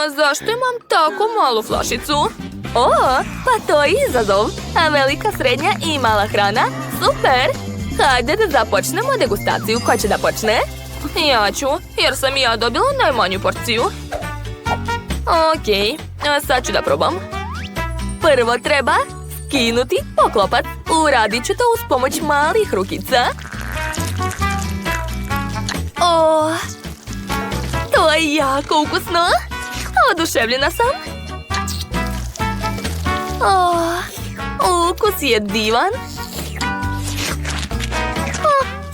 A zašto imam tako malu flašicu? O, pa to je izazov. A velika, srednja i mala hrana? Super! Hajde da započnemo degustaciju. Ko će da počne? Ja ću, jer sam i ja dobila najmanju porciju. Okej, sad ću da probam. Prvo treba skinuti poklopac. Uradit ću to uz pomoć malih rukica. O, to je jako ukusno. Oduševljena sam. Ukus je divan.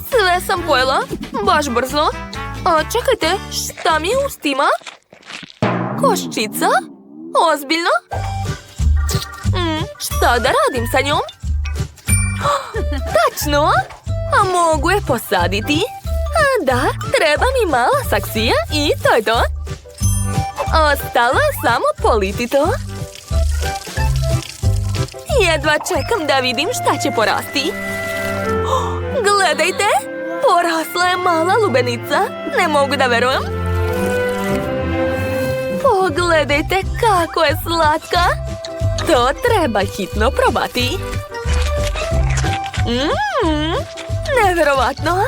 Sve sam pojela, baš brzo. Čekajte, šta mi je ustima? Koščica? Ozbiljno? Šta da radim sa njom? Tačno! A mogu je posaditi? Da, treba mi mala saksija i to je to. Ostalo je samo politi to. Jedva čekam da vidim šta će porasti. Gledajte! Porasla je mala lubenica. Ne mogu da verujem. Pogledajte kako je slatka. To treba hitno probati. Neverovatno.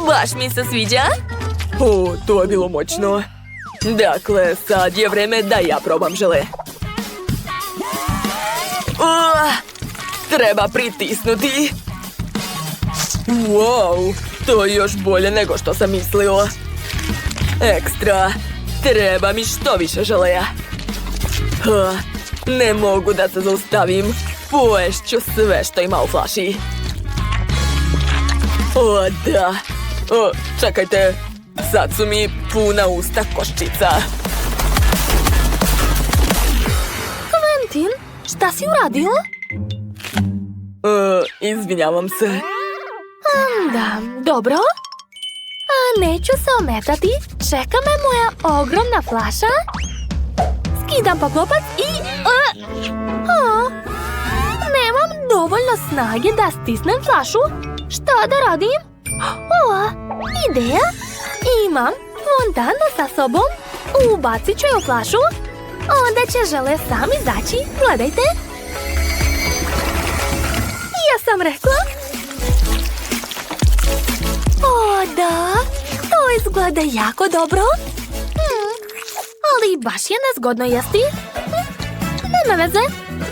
Baš mi se sviđa. O, to je bilo moćno. Dakle, sad je vreme da ja probam žele. Treba pritisnuti. Wow, to je još bolje nego što sam mislio. Ekstra. Treba mi što više želeja. Ne mogu da se zaustavim. Poješću sve što ima u flaši. O, da. O, čekajte. Sad su mi puna usta koščica. Quentin, šta si uradio? Izvinjavam se. Da, dobro. Neću se ometati. Čeka me moja ogromna flaša. Skidam poklopac i... Nemam dovoljno snage da stisnem flašu. Šta da radim? Ideja. Imam fontanu sa sobom. Ubacit ću je u flašu. Onda će žele sami izaći. Gledajte. Ja sam rekla. O, da. To izgleda jako dobro. Ali baš je nezgodno jesti. Nema veze.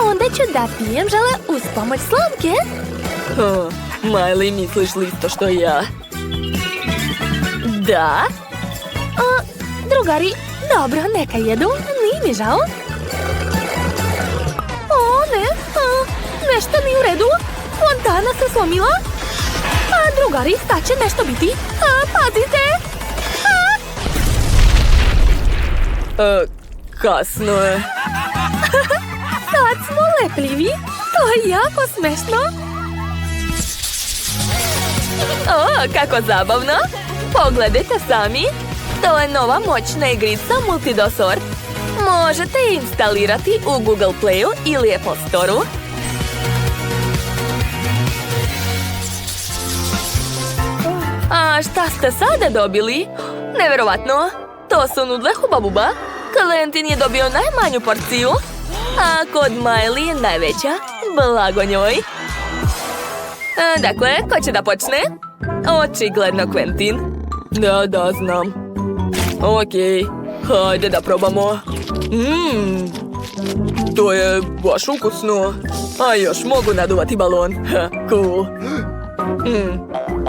Onda ću da pijem žele uz pomoć slamke. Miley, misliš li isto što i ja? Da. Drugari, dobro, neka jedu. Nije mi žao. Ne. Nešto nije u redu. Fontana se slomila. Drugari, sad će nešto biti. Pazite. Kasno je. Sad smo lepljivi. To je jako smešno. Kako zabavno. Pogledajte sami. To je nova moćna igrica Multidosort. Možete je instalirati u Google Playu ili Apple Storeu. A šta ste sada dobili? Neverovatno. To su nudle Huba Buba. Quentin je dobio najmanju porciju. A kod Miley je najveća. Blago njoj. Dakle, ko će da počne? Očigledno Quentin. Da, znam. Okej, hajde da probamo. To je baš ukusno. A još mogu naduvati balon. Cool.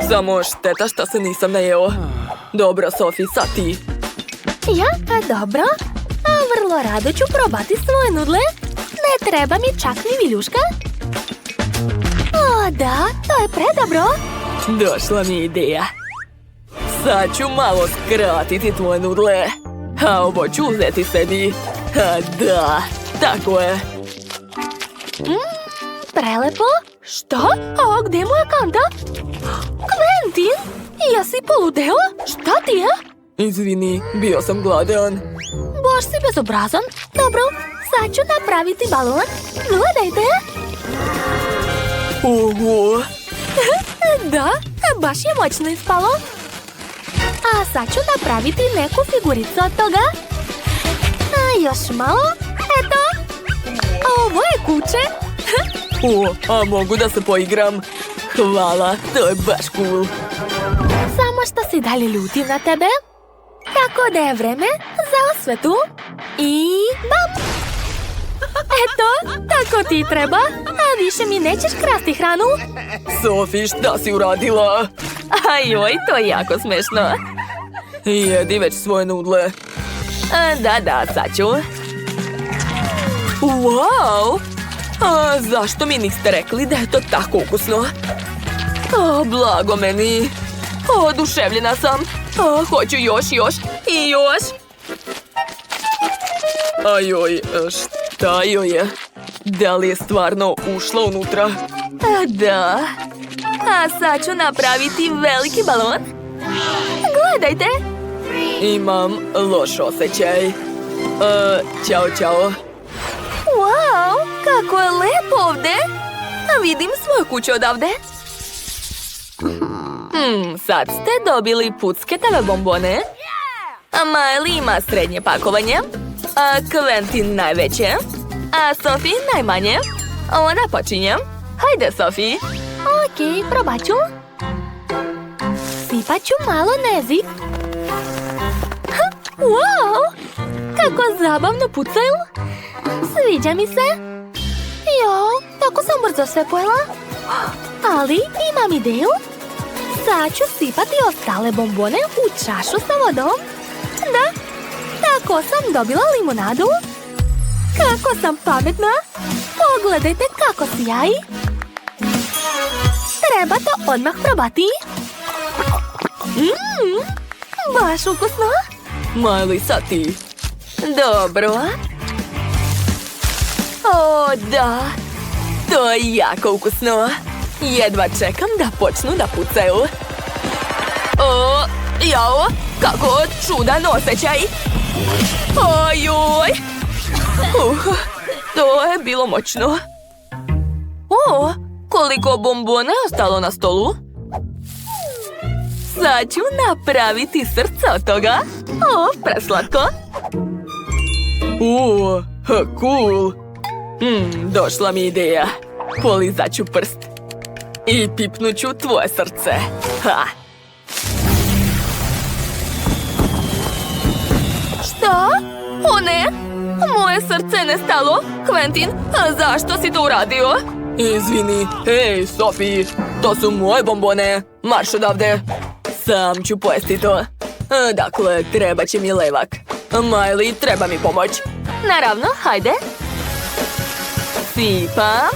Samo šteta što se nisam najeo. Dobro, Sophie, sad ti. Ja? Dobro. Vrlo rado ću probati svoje nudle. Ne treba mi čak ni viljuška. Da, to je predobro. Došla mi ideja. Sad ću malo skratiti tvoje nudle. A ovo ću uzeti sebi. Da, tako je. Prelepo. Šta? A gdje je moja kanta? Quentin, jesi poludeo? Šta ti je? Izvini, bio sam gladan. Baš si bezobrazan. Dobro, sad ću napraviti balon. Gledajte. Oho. Da, baš je moćno ispalo. A sad ću napraviti neku figuricu od toga. A još malo. Eto. Ovo je kuće. A mogu da se poigram? Hvala, to je baš cool. Samo što si dalje ljutim na tebe. Tako da je vreme za osvetu. I bam! Eto, tako ti treba. A više mi nećeš krasti hranu. Sofi, šta si uradila? Ajoj, to je jako smešno. Jedi već svoje nudle. Da, sad ću. Wow! A zašto mi niste rekli da je to tako ukusno? Blago meni. Oduševljena sam. Hoću još i još. Ajoj, šta joj je? Da li je stvarno ušla unutra? Da. A sad ću napraviti veliki balon. Gledajte. Imam loš osjećaj. Ćao. Wow, kako je lepo ovdje. Vidim svoju kuću odavde. Sad ste dobili pucketave bombone. Miley ima srednje pakovanje. A Quentin najveće. A Sophie najmanje. Ona počinje. Hajde, Sophie. Ok, probat ću. Sipat ću malo nezik. Wow, kako zabavno pucaju. Sviđa mi se. Jo, tako sam brzo sve pojela. Ali imam ideju. Sad ću sipati ostale bombone u čašu sa vodom. Da, tako sam dobila limunadu. Kako sam pametna. Pogledajte kako sjaji. Treba to odmah probati. Baš ukusno. Miley, sad ti. Dobro. O, da. To je jako ukusno. Jedva čekam da počnu da pucaju. Jao, kako čudan osjećaj. Ojoj. To je bilo moćno. Koliko bombona je ostalo na stolu? Sad ću napraviti srce od toga. Preslatko. Cool. Došla mi ideja. Polizat ću prst. I pipnut ću tvoje srce. Šta? O ne! Moje srce je nestalo. Quentin, zašto si to uradio? Izvini. Hej, Sophie. To su moje bombone. Marš odavde. Sam ću pojesti to. Dakle, treba će mi levak. Miley, treba mi pomoć. Naravno, hajde. Sipam.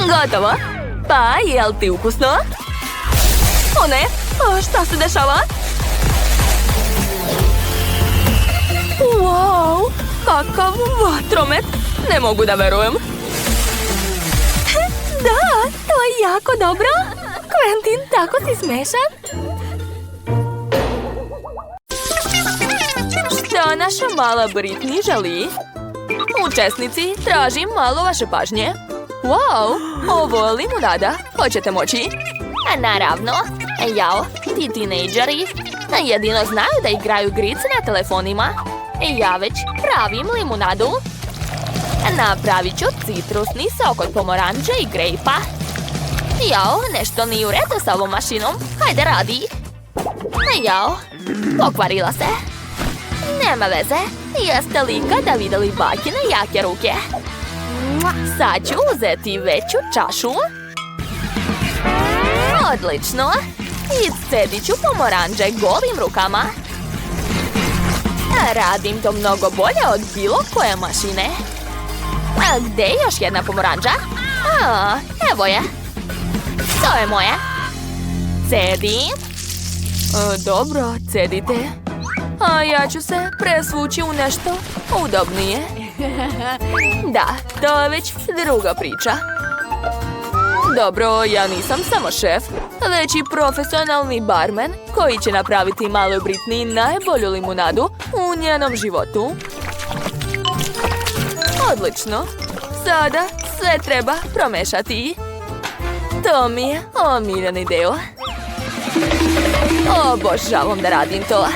Gotovo. Pa, jel ti ukusno? O ne, šta se dešava? Wow, kakav vatromet. Ne mogu da verujem. Da, to je jako dobro. Quentin, tako si smešan. Šta naša mala Britney želi? Učesnici, tražim malo vaše pažnje. Wow, ovo je limunada. Hoćete moći? Naravno. Jao, ti tinejdžeri jedino znaju da igraju igrice na telefonima. Ja već pravim limunadu. Napravit ću citrusni sok od pomoranđe i grejpa. Jao, nešto nije u redu s ovom mašinom. Hajde, radi. Jao, pokvarila se. Nema veze. Jeste li ikada vidjeli bakine jake ruke? Sad ću uzeti veću čašu. Odlično. I scedit ću pomoranđe golim rukama. Radim to mnogo bolje od bilo koje mašine. A gdje je još jedna pomoranđa? Evo je. To je moje. Cedim. Dobro, cedite. A ja ću se presvući u nešto udobnije. Da, to je već druga priča. Dobro, ja nisam samo šef, već i profesionalni barmen koji će napraviti maloj Britney najbolju limunadu u njenom životu. Odlično. Sada sve treba promešati. To mi je omiljeni deo. Obožavam da radim to.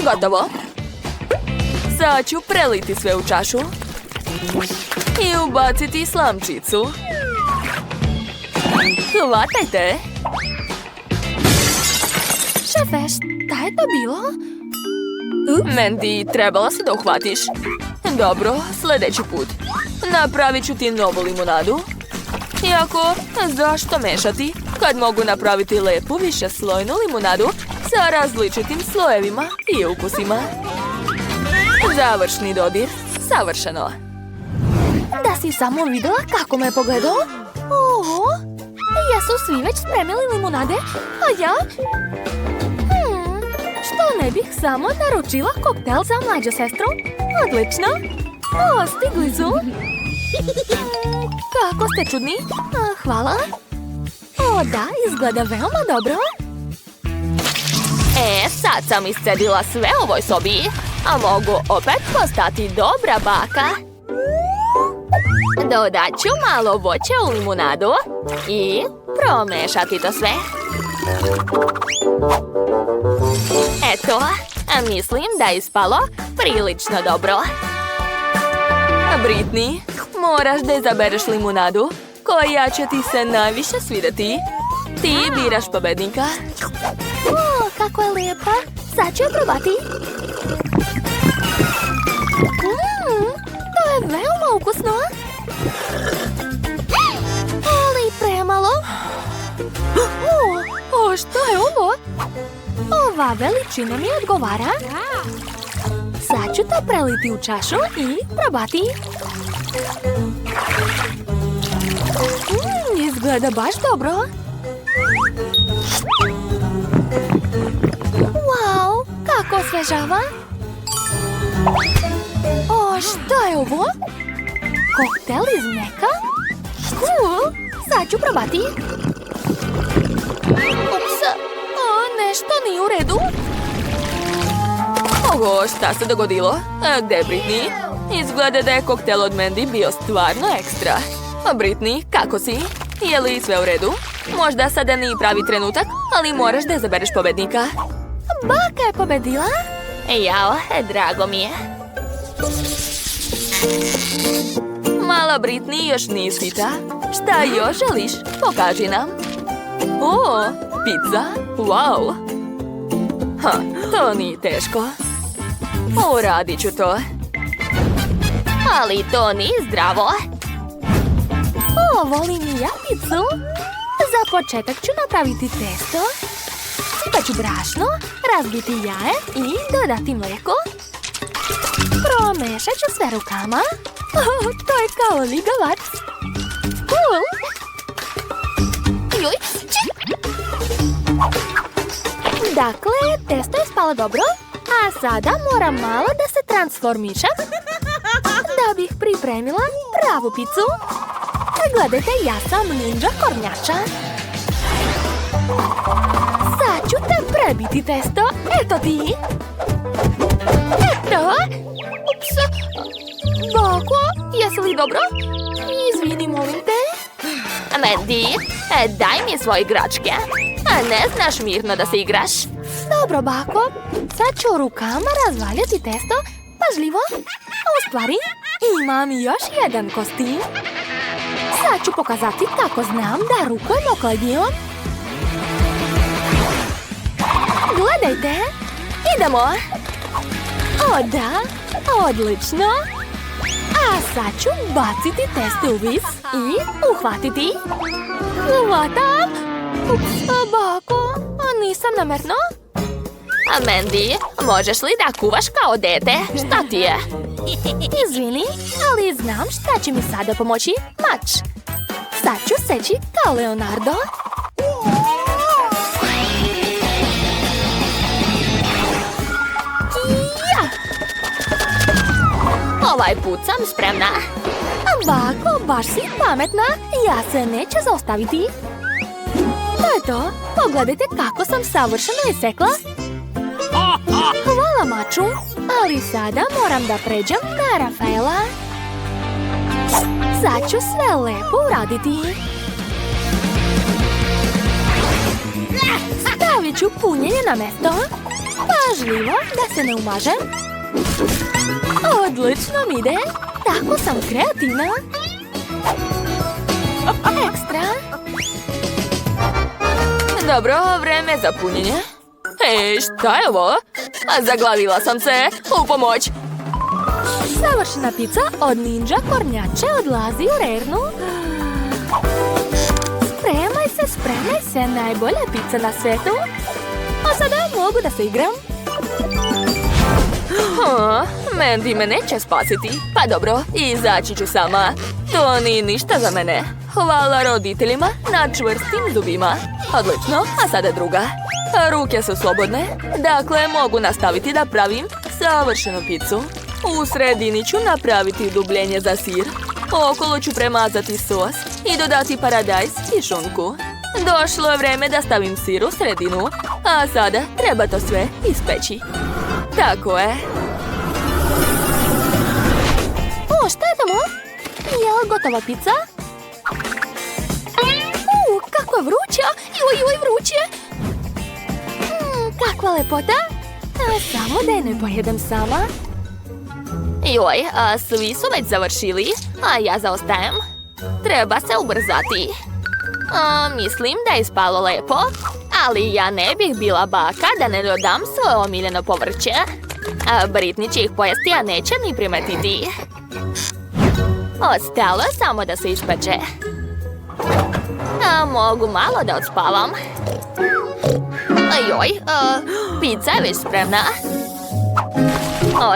Gotovo. Sad ću preliti sve u čašu i ubaciti slamčicu. Hvatajte! Šefe, šta je to bilo? Mandy, trebala si da uhvatiš. Dobro, sljedeći put. Napravit ću ti novu limunadu. Iako, zašto mešati kad mogu napraviti lepu višeslojnu limunadu sa različitim slojevima i ukusima? Završni dodir. Savršeno. Da si samo vidjela kako me pogledao? Oho, jesu svi već spremili limunade, a ja? Što ne bih samo naručila koktel za mlađu sestru? Odlično. O, stigli su. Kako ste čudni. Hvala. O, da, izgleda veoma dobro. Sad sam iscedila sve u ovoj sobi, a mogu opet postati dobra baka. Dodat ću malo voća u limunadu i promešati to sve. Eto, mislim da je ispalo prilično dobro. Britney, moraš da izabereš limunadu koja će ti se najviše svidjeti. Ti biraš pobednika. O, kako je lijepa. Sad ću je probati. To je veoma ukusno. Ali premalo. O, što je ovo? Ova veličina mi odgovara. Sad ću to preliti u čašu i probati. Izgleda baš dobro. Wow, kako osvežava. O, što je ovo? Koktel iz mleka? Cool, sad ću probati. Ups, nešto nije u redu. Oho, šta se dogodilo? Gde je Britney? Izgleda da je koktel od Mandy bio stvarno ekstra. Britney, kako si? Je li sve u redu? Možda sada nije pravi trenutak, ali moraš da izabereš pobednika. Baka je pobedila. Jao, drago mi je. Mala Britney još nije sita. Šta još želiš? Pokaži nam. O, pizza? Wow. To nije teško. Uradit ću to. Ali to nije zdravo. O, volim i ja pizzu. Za početak ću napraviti testo. Sipat ću brašno, razbiti jaje i dodati mlijeko. Promešat ću sve rukama. To je kao ligavac. Cool. Juj, dakle, testo je spalo dobro, a sada moram malo da se transformišem da bih pripremila pravu picu. Gledajte, ja sam ninja kornjača. Sad ću te prebiti testo. Eto ti. Eto. Ups. Bako, jesi li dobro? Izvini, molim te. Mandy, daj mi svoje igračke. Ne znaš mirno da se igraš? Dobro, bako. Sad ću rukama razvaljati testo. Pažljivo. U stvari, imam još jedan kostim. Sad ću pokazati kako znam da rukujem okladijom. Gledajte. Idemo. O da, odlično. A sad ću baciti testo u vis i uhvatiti. Hvatam. Ups, bako, nisam namerno. Mandy, možeš li da kuvaš kao dete? Šta ti je? Izvini, ali znam šta će mi sada pomoći. Mač. Sad ću seći kao Leonardo. Ja! Ovaj put sam spremna. Bako, baš si pametna. Ja se neću zaustaviti. To je to. Pogledajte kako sam savršeno isekla. Hvala, maču. Ali sada moram da pređem na Rafaela. Sad ću sve lepo uraditi. Stavit ću punjenje na mesto. Pažljivo da se ne umažem. Odlično mi ide. Tako sam kreativna. Ekstra. Dobro, vreme za punjenje. Ej, šta je ovo? Zaglavila sam se. U pomoć. Savršena pizza od Ninja kornjače odlazi u rernu. Spremaj se, najbolja pizza na svetu. A sada mogu da se igram. Mandy me neće spasiti. Pa dobro, izaći ću sama. To nije ništa za mene. Hvala roditeljima na čvrstim zubima. Odlično, a sada druga. Ruke su slobodne, dakle mogu nastaviti da pravim savršenu picu. U sredini ću napraviti dubljenje za sir. Okolo ću premazati sos i dodati paradajz i šunku. Došlo je vreme da stavim sir u sredinu, a sada treba to sve ispeći. Tako je. O, šta je tamo? Je li gotova pizza? Kako je vruća! Joj, vruće! Kakva lepota! Samo da je ne pojedem sama. Joj, svi su već završili, a ja zaostajem. Treba se ubrzati. Mislim da je ispalo lepo, ali ja ne bih bila baka da ne dodam svoje omiljeno povrće. Britney će ih pojesti, a neće ni primetiti. Ostalo je samo da se ispeče. Mogu malo da odspavam. Joj, pizza je već spremna.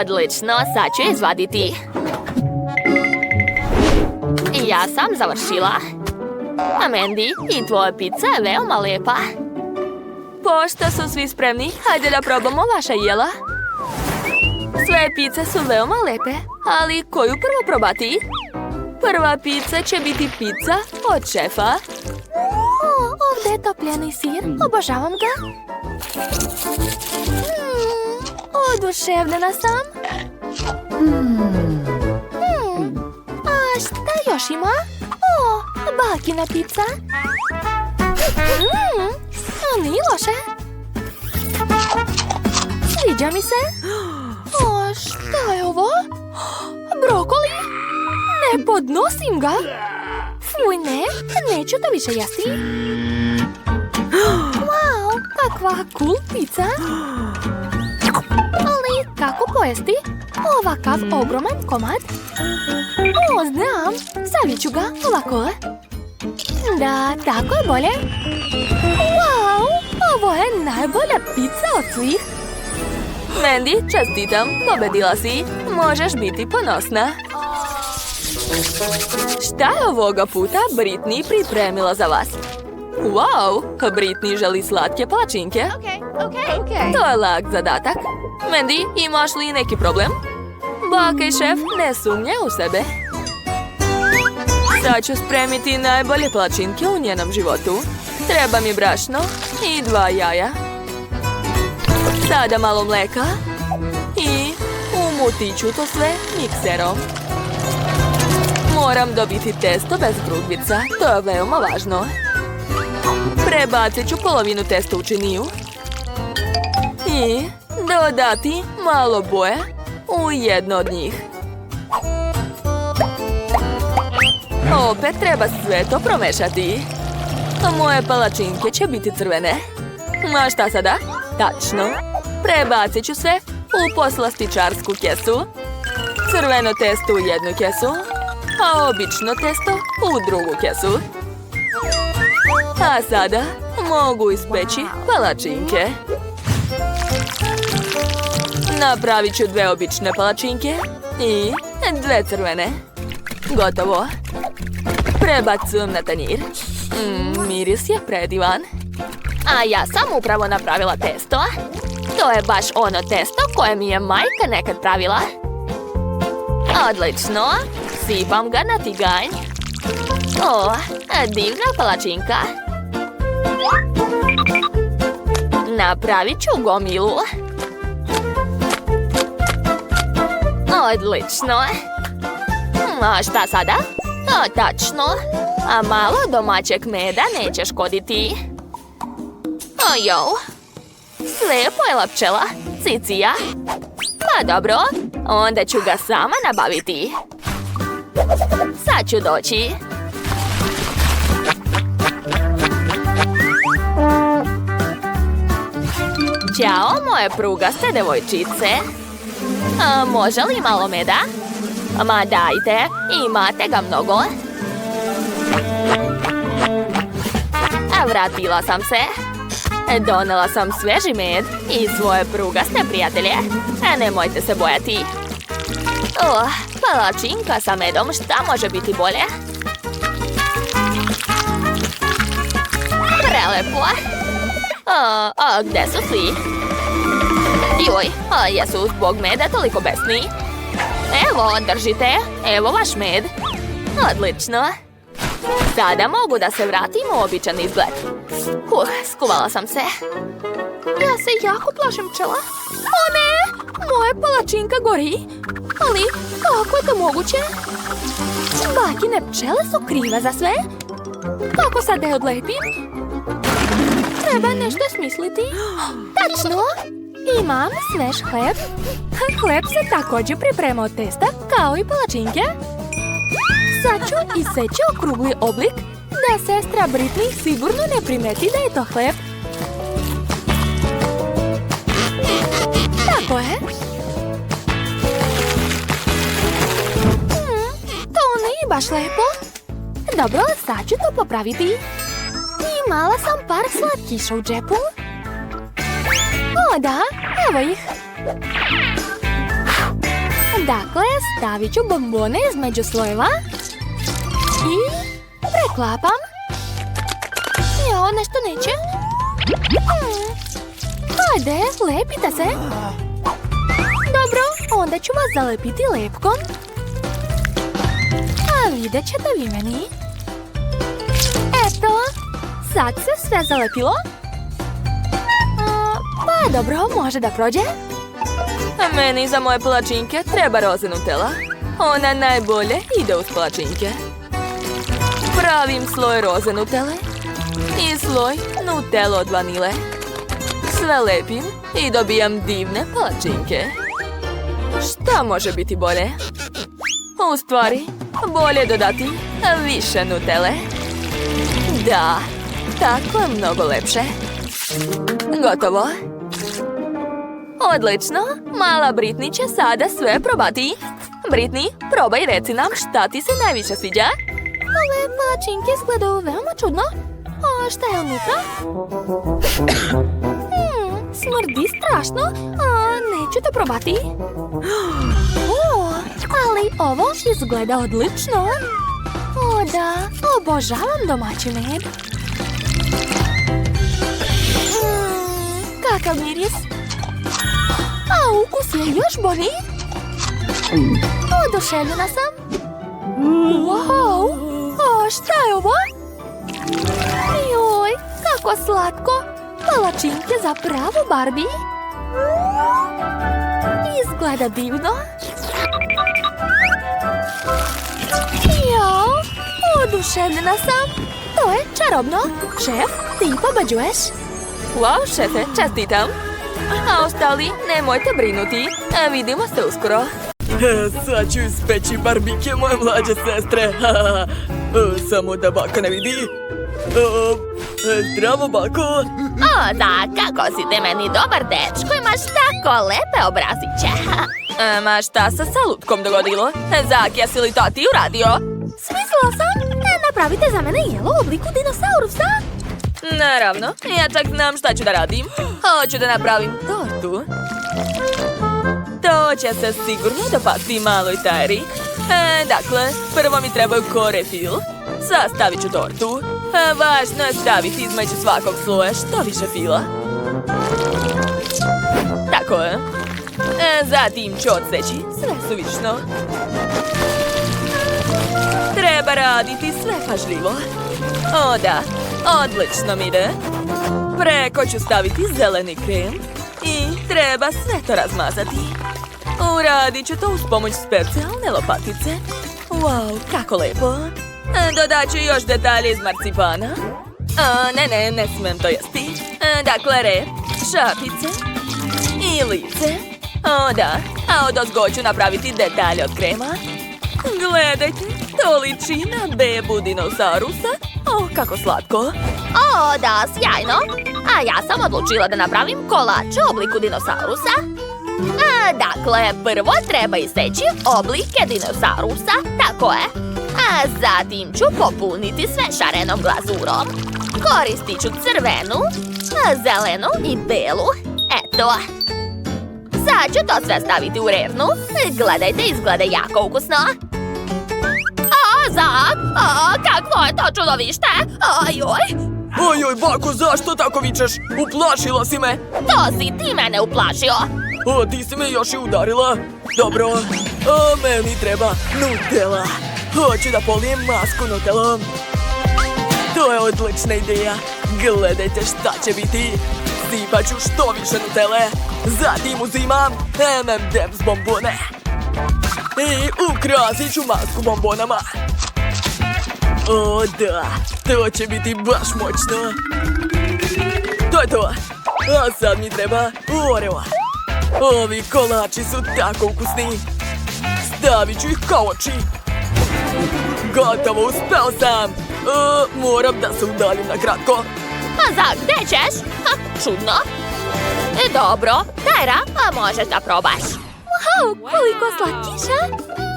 Odlično, sad ću je izvaditi. Ja sam završila. Mandy, i tvoja pizza je veoma lepa. Pošto su svi spremni, hajde da probamo vaša jela. Sve pice su veoma lepe, ali koju prvo probati? Prva pizza će biti pizza od šefa. Ovdje je topljeni sir, obožavam ga. Oduševljena sam. A šta još ima? Bakina pizza. Nije loše. Sviđa mi se. Šta je ovo? Brokoli? Ne podnosim ga. Fuj, neću to više jesti. Wow, kakva cool pizza. Ali kako pojesti ovakav ogroman komad? Znam, stavit ću ga ovako. Da, tako je bolje. Wow, ovo je najbolja pizza od svih. Mandy, čestitam, pobedila si. Možeš biti ponosna. Šta je ovoga puta Britney pripremila za vas? Wow, Britney želi slatke palačinke. To je lak zadatak. Mandy, imaš li neki problem? Baka i šef ne sumnje u sebe. Sad ću spremiti najbolje palačinke u njenom životu. Treba mi brašno i 2 jaja. Sada malo mleka i umutit ću to sve mikserom. Moram dobiti testo bez grudvica, to je veoma važno. Prebacit ću polovinu testa u činiju i dodati malo boje u jedno od njih. Opet treba sve to promešati. Moje palačinke će biti crvene. A šta sada? Tačno. Prebacit ću sve u poslastičarsku kesu. Crveno testo u jednu kesu, a obično testo u drugu kesu. A sada mogu ispeći palačinke. Napravit ću 2 obične palačinke i 2 crvene. Gotovo. Prebacujem na tanjir. Miris je predivan. A ja sam upravo napravila testo. To je baš ono testo koje mi je majka nekad pravila. Odlično. Sipam ga na tiganj. Divna palačinka. Napravit ću gomilu. Odlično. A šta sada? Tačno. A malo domaćeg meda neće škoditi. Ojo. Sve pojela pčela. Cicija. Pa dobro, onda ću ga sama nabaviti. Sad ću doći. Ćao, moje prugaste devojčice. Može li malo meda? Ma dajte, imate ga mnogo. Vratila sam se. Donela sam sveži med i svoje prugaste prijatelje. Nemojte se bojati. Palačinka sa medom, šta može biti bolje? Prelepo. Gde su svi? Joj, jesu zbog meda toliko besni? Evo, držite. Evo vaš med. Odlično. Sada mogu da se vratim u običan izgled. Skuvala sam se. Ja se jako plašim pčela. O ne! Moja palačinka gori. Ali kako je to moguće? Bakine pčele su krive za sve. Kako sad da je odlepim? Treba nešto smisliti. Tačno! Imam svež hleb. Hleb se također priprema od testa, kao i palačinke. Sad ću iseći okrugli oblik, da sestra Britney sigurno ne primeti da je to hleb. Tako je. To nije baš lepo. Dobro, sad ću to popraviti. Imala sam par slatkiša u džepu. O da, evo ih. Dakle, stavit ću bombone između slojeva. I preklapam. Jo, nešto neće. Hajde, lepite se. Dobro, onda ću vas zalepiti lepkom. A vidjet ćete vi meni. Eto, sad se sve zalepilo. Pa dobro, može da prođe. Meni za moje palačinke treba roze Nutella. Ona najbolje ide uz palačinke. Pravim sloj roze Nutelle i sloj Nutella od vanile. Sve lepim i dobijam divne palačinke. Šta može biti bolje? U stvari, bolje dodati više Nutelle. Da, tako je mnogo lepše. Gotovo. Odlično, mala Britney će sada sve probati. Britney, probaj i reci nam šta ti se najviše sviđa. Ove palačinke izgledaju veoma čudno. A šta je unutra? Smrdi strašno. Neću to probati. Ali ovo izgleda odlično. O da, obožavam domaći med. Kakav miris. A ukus je još bolji. Oduševljena sam. Wow! A šta je ovo? Joj, kako slatko. Palačinke za pravu Barbie. Izgleda divno. Jao, oduševljena sam. To je čarobno. Šef, ti pobeđuješ. Wow, šefe, čestitam. A ostali, nemojte brinuti. Vidimo se uskoro. Sad ću ispeći barbike moje mlađe sestre. Samo da baka ne vidi. Zdravo, bako. O da, kako si te meni dobar dečko, imaš tako lepe obraziće. Ma šta se sa lutkom dogodilo? Zak, jesi li to ti uradio? Smislila sam. Napravite za mene jelo u obliku dinosaurusa. Naravno, ja čak znam šta ću da radim. Hoću da napravim tortu. To će se sigurno dopasti maloj Tari. Dakle, prvo mi trebaju korefil. Sastavit ću tortu. Važno je staviti između svakog sloja što više fila. Tako je. Zatim ću odseći sve suvišno. Treba raditi sve pažljivo. O da, odlično mi ide. Preko ću staviti zeleni krem i treba sve to razmazati. Uradit ću to uz pomoć specijalne lopatice. Wow, kako lepo. Dodat ću još detalje iz marcipana. Ne smijem to jesti. Dakle, rep, šapice i lice. O, da. A odozgo ću napraviti detalje od krema. Gledajte, to liči na bebu dinosaurusa. O, kako slatko. O, da, sjajno. A ja sam odlučila da napravim kolač u obliku dinosaurusa. Dakle, prvo treba iseći oblike dinosaurusa, tako je. A zatim ću popuniti sve šarenom glazurom. Koristit ću crvenu, zelenu i belu. Eto. Sad ću to sve staviti u revnu. Gledajte, izgleda jako ukusno. Zak, kakvo je to čudovište? Ajoj. Ojoj, bako, zašto tako vičeš? Uplašila si me. To si ti mene uplašio. O, ti si me još i udarila. Dobro, meni treba Nutella. Hoću da polijem masku Nutellom. To je odlična ideja. Gledajte šta će biti. Sipat ću što više Nutelle. Zatim uzimam M&M's bombone. I ukrasit ću masku bombonama. O, da. To će biti baš moćno. To je to. A sad mi treba Oreo. Ovi kolači su tako ukusni. Stavit ću ih kao oči. Gotovo, uspeo sam. Moram da se udaljim na kratko. Zak, gde ćeš? Čudno. Dobro, Tyra, možeš da probaš. Wow, koliko slatkiša.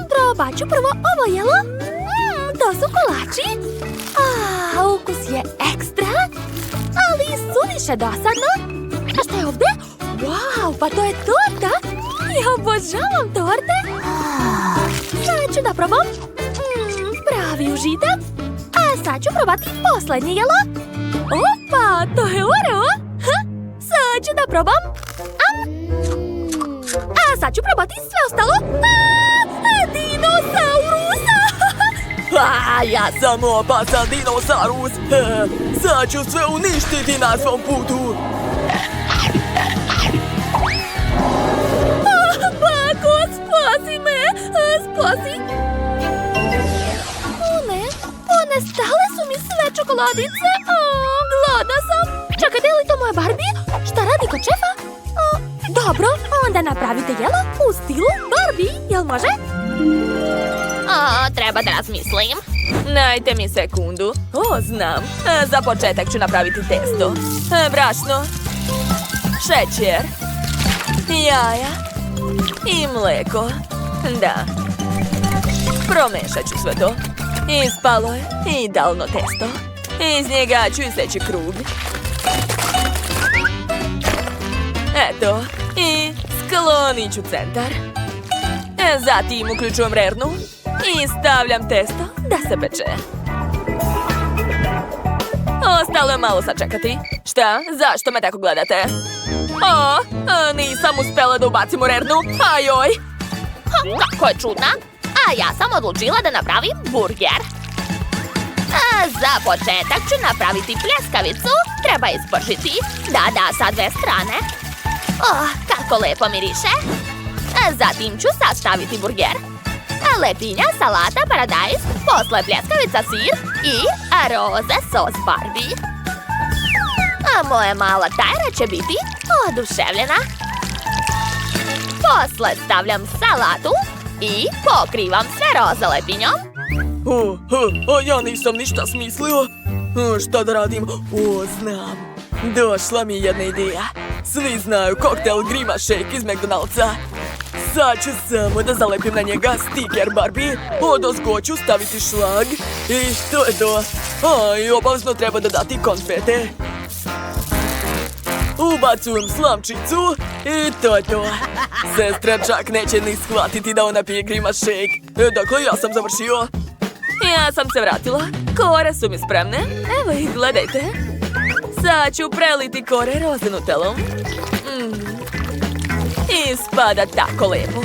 Probat ću prvo ovo jelo. To su kolači. Ukus je ekstra, ali suviše dosadno. A šta je ovde? Wow, pa to je torta. Ja obožavam torte. Sad ću da probam. Pravi užitak. A sad ću probati poslednje jelo. Opa, to je Oreo. Sad ću da probam. A sad ću probati sve ostalo. Dinosaurus. Ja sam opasan dinosaurus. Sad ću sve uništiti na svom putu. Bako, spasi me. Spasi. Ponestale su mi sve čokoladice. Gladna sam. Čekajte, li to moja Barbie? Šta radi kod šefa? Dobro, onda napravite jelo u stilu Barbie. Jel može? Treba da razmislim. Dajte mi sekundu. Znam. Za početak ću napraviti testo. Brašno, šećer, jaja i mleko. Da. Promešat ću sve to. Ispalo je idealno testo. Iz njega ću iseći krug. Eto. I sklonit ću centar. Zatim uključujem rernu i stavljam testo da se peče. Ostalo je malo sačekati. Šta? Zašto me tako gledate? Nisam uspela da ubacim u rernu. Ajoj! Kako je čudna. A ja sam odlučila da napravim burger. Za početak ću napraviti pljeskavicu. Treba ispršiti. Da, sa dve strane. Kako lepo miriše. Zatim ću sastaviti burger. Lepinja, salata, paradajz, posle pljeskavica, sir i roze sos Barbie. Moja mala Tyra će biti oduševljena. Posle stavljam salatu i pokrivam sve roze lepinjom. Ja nisam ništa smislio. Šta da radim? Znam. Došla mi jedna ideja. Svi znaju koktel Grima Shake iz McDonald'sa. Sad ću samo da zalepim na njega stiker Barbie. Odozgo ću staviti šlag. I to je to. I obavezno treba dodati konfete. Ubacujem slamčicu. I to je to. Sestra čak neće ni shvatiti da ona pije Grima Shake. Dakle, ja sam završio. Ja sam se vratila. Kore su mi spremne. Evo ih, gledajte. Sad ću preliti kore roze Nutellom. Ispada tako lepo.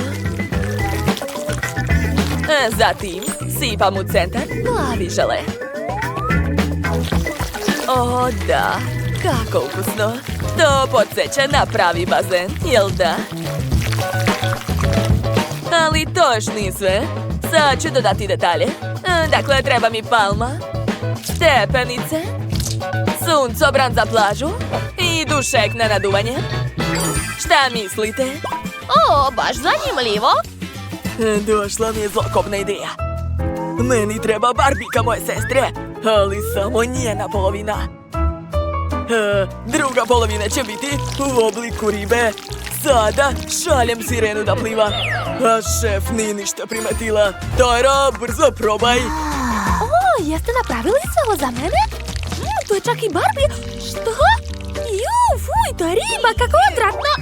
Zatim sipam u centar plavi žele. O, da. Kako ukusno. To podsjeća na pravi bazen, jel da? Ali to još nije sve. Sad ću dodati detalje. Dakle, treba mi palma, stepenice Suncobran za plažu i dušek na naduvanje. Šta mislite? O, baš zanimljivo. Došla mi je zlokobna ideja. Meni treba barbika moje sestre, ali samo njena polovina. Druga polovina će biti u obliku ribe. Sada šaljem sirenu da pliva. A šef nije ništa primetila. Tajra, brzo probaj. O, jeste napravili sve ovo za mene? Tu je čak i Barbie. Što? Ju, fuj, to je riba, kako odvratno.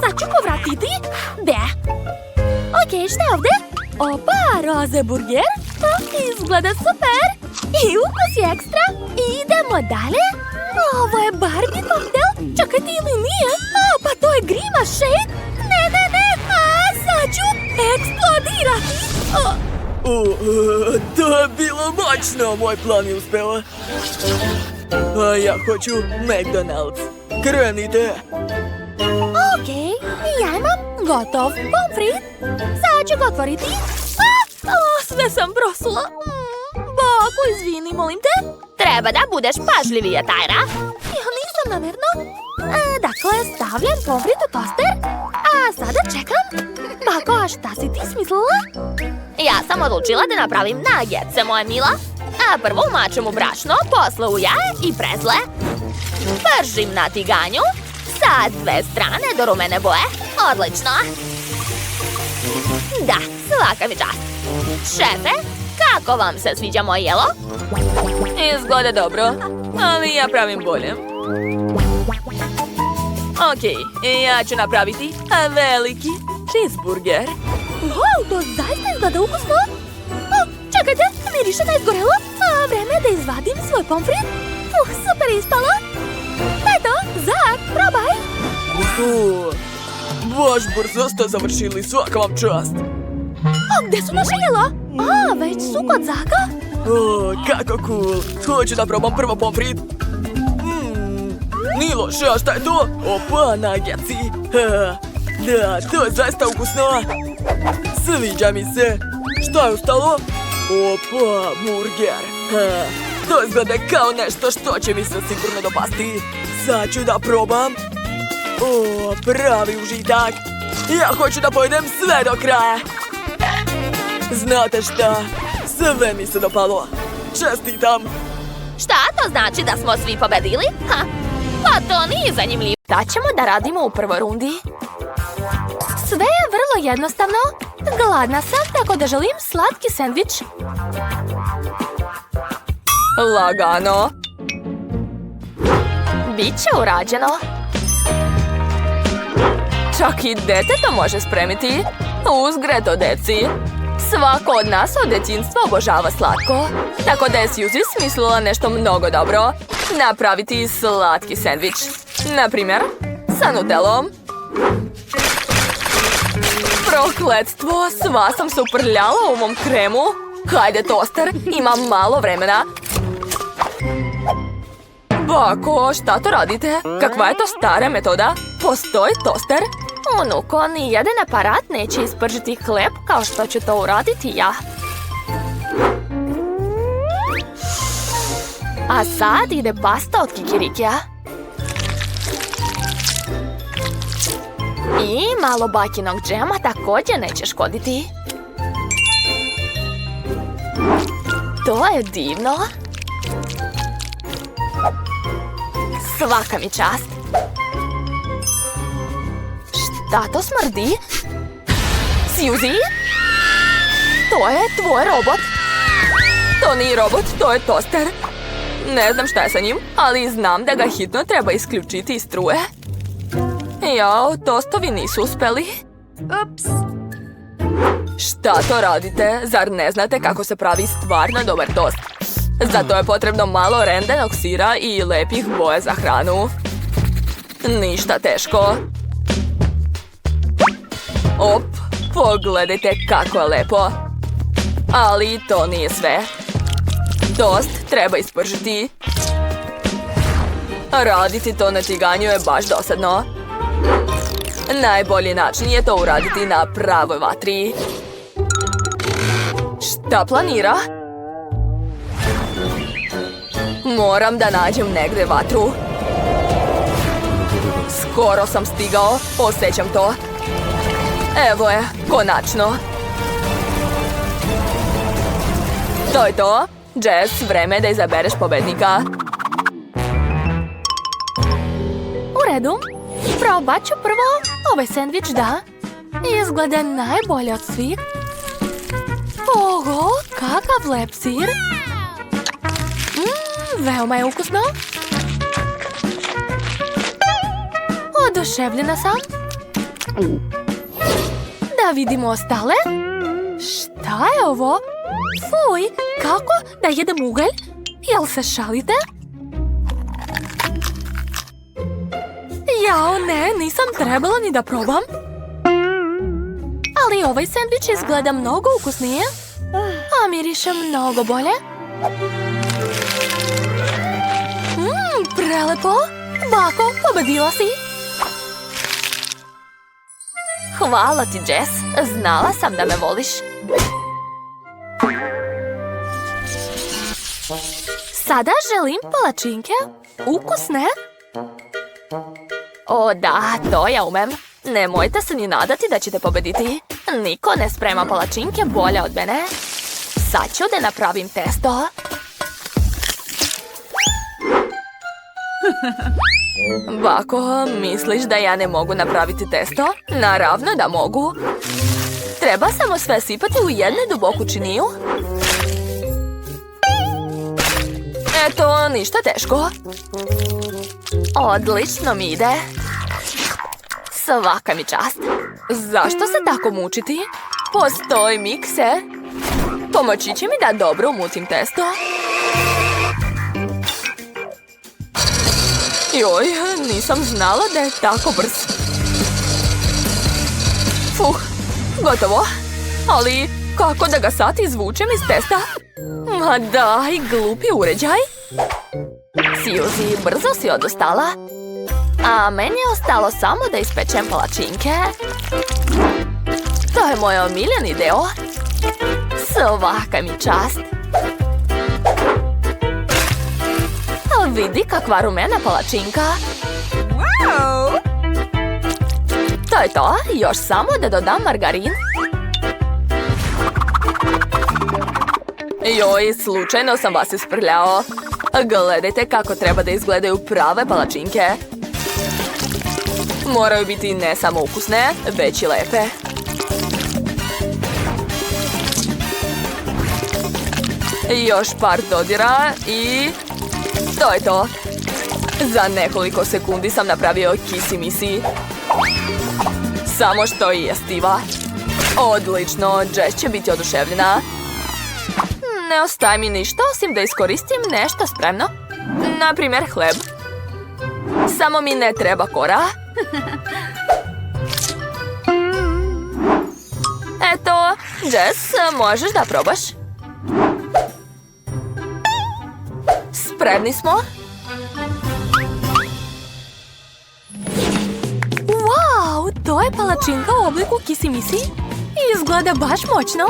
Sad ću povratiti. Okej, šta je ovdje? Opa, roze burger. Izgleda super. I ukus je ekstra. Idemo dalje. Ovo je Barbie koktel. Čekajte, ili nije? Pa to je Grima Shade. Ne. Sad ću eksplodirati. To je bilo moćno. Moj plan je uspeo. A ja hoću McDonald's. Krenite. Okej, ja imam gotov pomfrit. Sad ću ga otvoriti. Sve sam prosula. Bako, izvini, molim te. Treba da budeš pažljivija, Tajra. Ja nisam namjerno. Dakle, stavljam pomfrit u toster. A sada čekam. Bako, a šta si ti smislila? Ja sam odlučila da napravim nuggetse, moja mila. A prvo umačem u brašno, posle u jaje i prezle. Pržim na tiganju. Sa dve strane do rumene boje. Odlično. Da, svaka mi čast. Šefe, kako vam se sviđa moje jelo? Izgleda dobro, ali ja pravim bolje. Okej, ja ću napraviti veliki cheeseburger. Wow, to zaista izgleda ukusno. Čekajte, miriše da je izgorelo. Vreme je da izvadim svoj pomfrit. Super ispalo. Eto, Zak, probaj. Baš brzo ste završili, svaka vam čast. Gde su naše jela? Već su kod Zaka? Kako cool. Hoću da probam prvo pomfrit. Nije loše, a šta je to? Opa, nuggetsi. Da, to je zaista ukusno. Sviđa mi se. Šta je ostalo? Opa, burger. To izgleda kao nešto što će mi se sigurno dopasti. Sad ću da probam. Pravi užitak. Ja hoću da pojedem sve do kraja. Znate šta? Sve mi se dopalo. Čestitam. Šta to znači da smo svi pobedili? Pa to nije zanimljivo. Šta ćemo da radimo u prvoj rundi? Sve je vrlo jednostavno. Gladna sam, tako da želim slatki sendvič. Lagano. Biće urađeno. Čak i dete to može spremiti. Uzgred deci. Svako od nas od djetinjstva obožava slatko. Tako da je Suzy smislila nešto mnogo dobro. Napraviti slatki sendvič. Naprimjer, sa nutelom. Prokletstvo, sva sam se uprljala u mom kremu. Hajde, toster, imam malo vremena. Bako, šta to radite? Kakva je to stara metoda? Postoji toster? Unuko, nijedan aparat neće ispržiti hleb kao što ću to uraditi ja. A sad ide pasta od kikirikija. I malo bakinog džema također neće škoditi. To je divno. Svaka mi čast. Šta to smrdi? Suzy? To je tvoj robot. To nije robot, to je toster. Ne znam šta je sa njim, ali znam da ga hitno treba isključiti iz struje. Jao, tostovi nisu uspeli. Ups. Šta to radite? Zar ne znate kako se pravi stvarno dobar tost? Zato je potrebno malo rendenog sira i lepih boja za hranu. Ništa teško. Op, pogledajte kako je lepo. Ali to nije sve. Tost treba ispržiti. Raditi to na tiganju je baš dosadno. Najbolji način je to uraditi na pravoj vatri. Šta planira? Moram da nađem negde vatru. Skoro sam stigao, osjećam to. Evo je, konačno. To je to. Jess, vreme je da izabereš pobednika. U redu. Probat ću prvo ovaj sendvič, da. Izgleda najbolje od svih. Oho, kakav lep sir. Veoma je ukusno. Oduševljena sam. Da vidimo ostale. Šta je ovo? Fuj, kako da jedem ugalj? Jel se šalite? Jao, ne, nisam trebala ni da probam. Ali ovaj sendvič izgleda mnogo ukusnije. A miriše mnogo bolje. Prelepo. Bako, pobedila si. Hvala ti, Jess. Znala sam da me voliš. Sada želim palačinke. Ukusne. O da, to ja umem. Nemojte se ni nadati da ćete pobediti. Niko ne sprema palačinke bolje od mene. Sad ću da napravim testo. Bako, misliš da ja ne mogu napraviti testo? Naravno da mogu. Treba samo sve sipati u jednu duboku činiju. Eto, ništa teško. Odlično mi ide. Svaka mi čast. Zašto se tako mučiti? Postoji mikser. Pomoći će mi da dobro umutim testo. Joj, nisam znala da je tako brz. Gotovo. Ali kako da ga sad izvučem iz testa? Ma daj, glupi uređaj. Suzy, brzo si odustala. A meni je ostalo samo da ispečem palačinke. To je moj omiljeni deo. Svaka mi čast. Vidi kakva rumena palačinka. Wow! To je to, još samo da dodam margarin. Joj, slučajno sam vas isprljao. Gledajte kako treba da izgledaju prave palačinke. Moraju biti ne samo ukusne, već i lepe. Još par dodira i... to je to. Za nekoliko sekundi sam napravio kisi-misi. Samo što i jestiva. Odlično, Jess će biti oduševljena. Ne ostaje mi ništa osim da iskoristim nešto spremno. Naprimjer hleb. Samo mi ne treba kora. Eto, Jess, možeš da probaš. Spremni smo. Wow, to je palačinka u obliku kisi-misi. Izgleda baš moćno.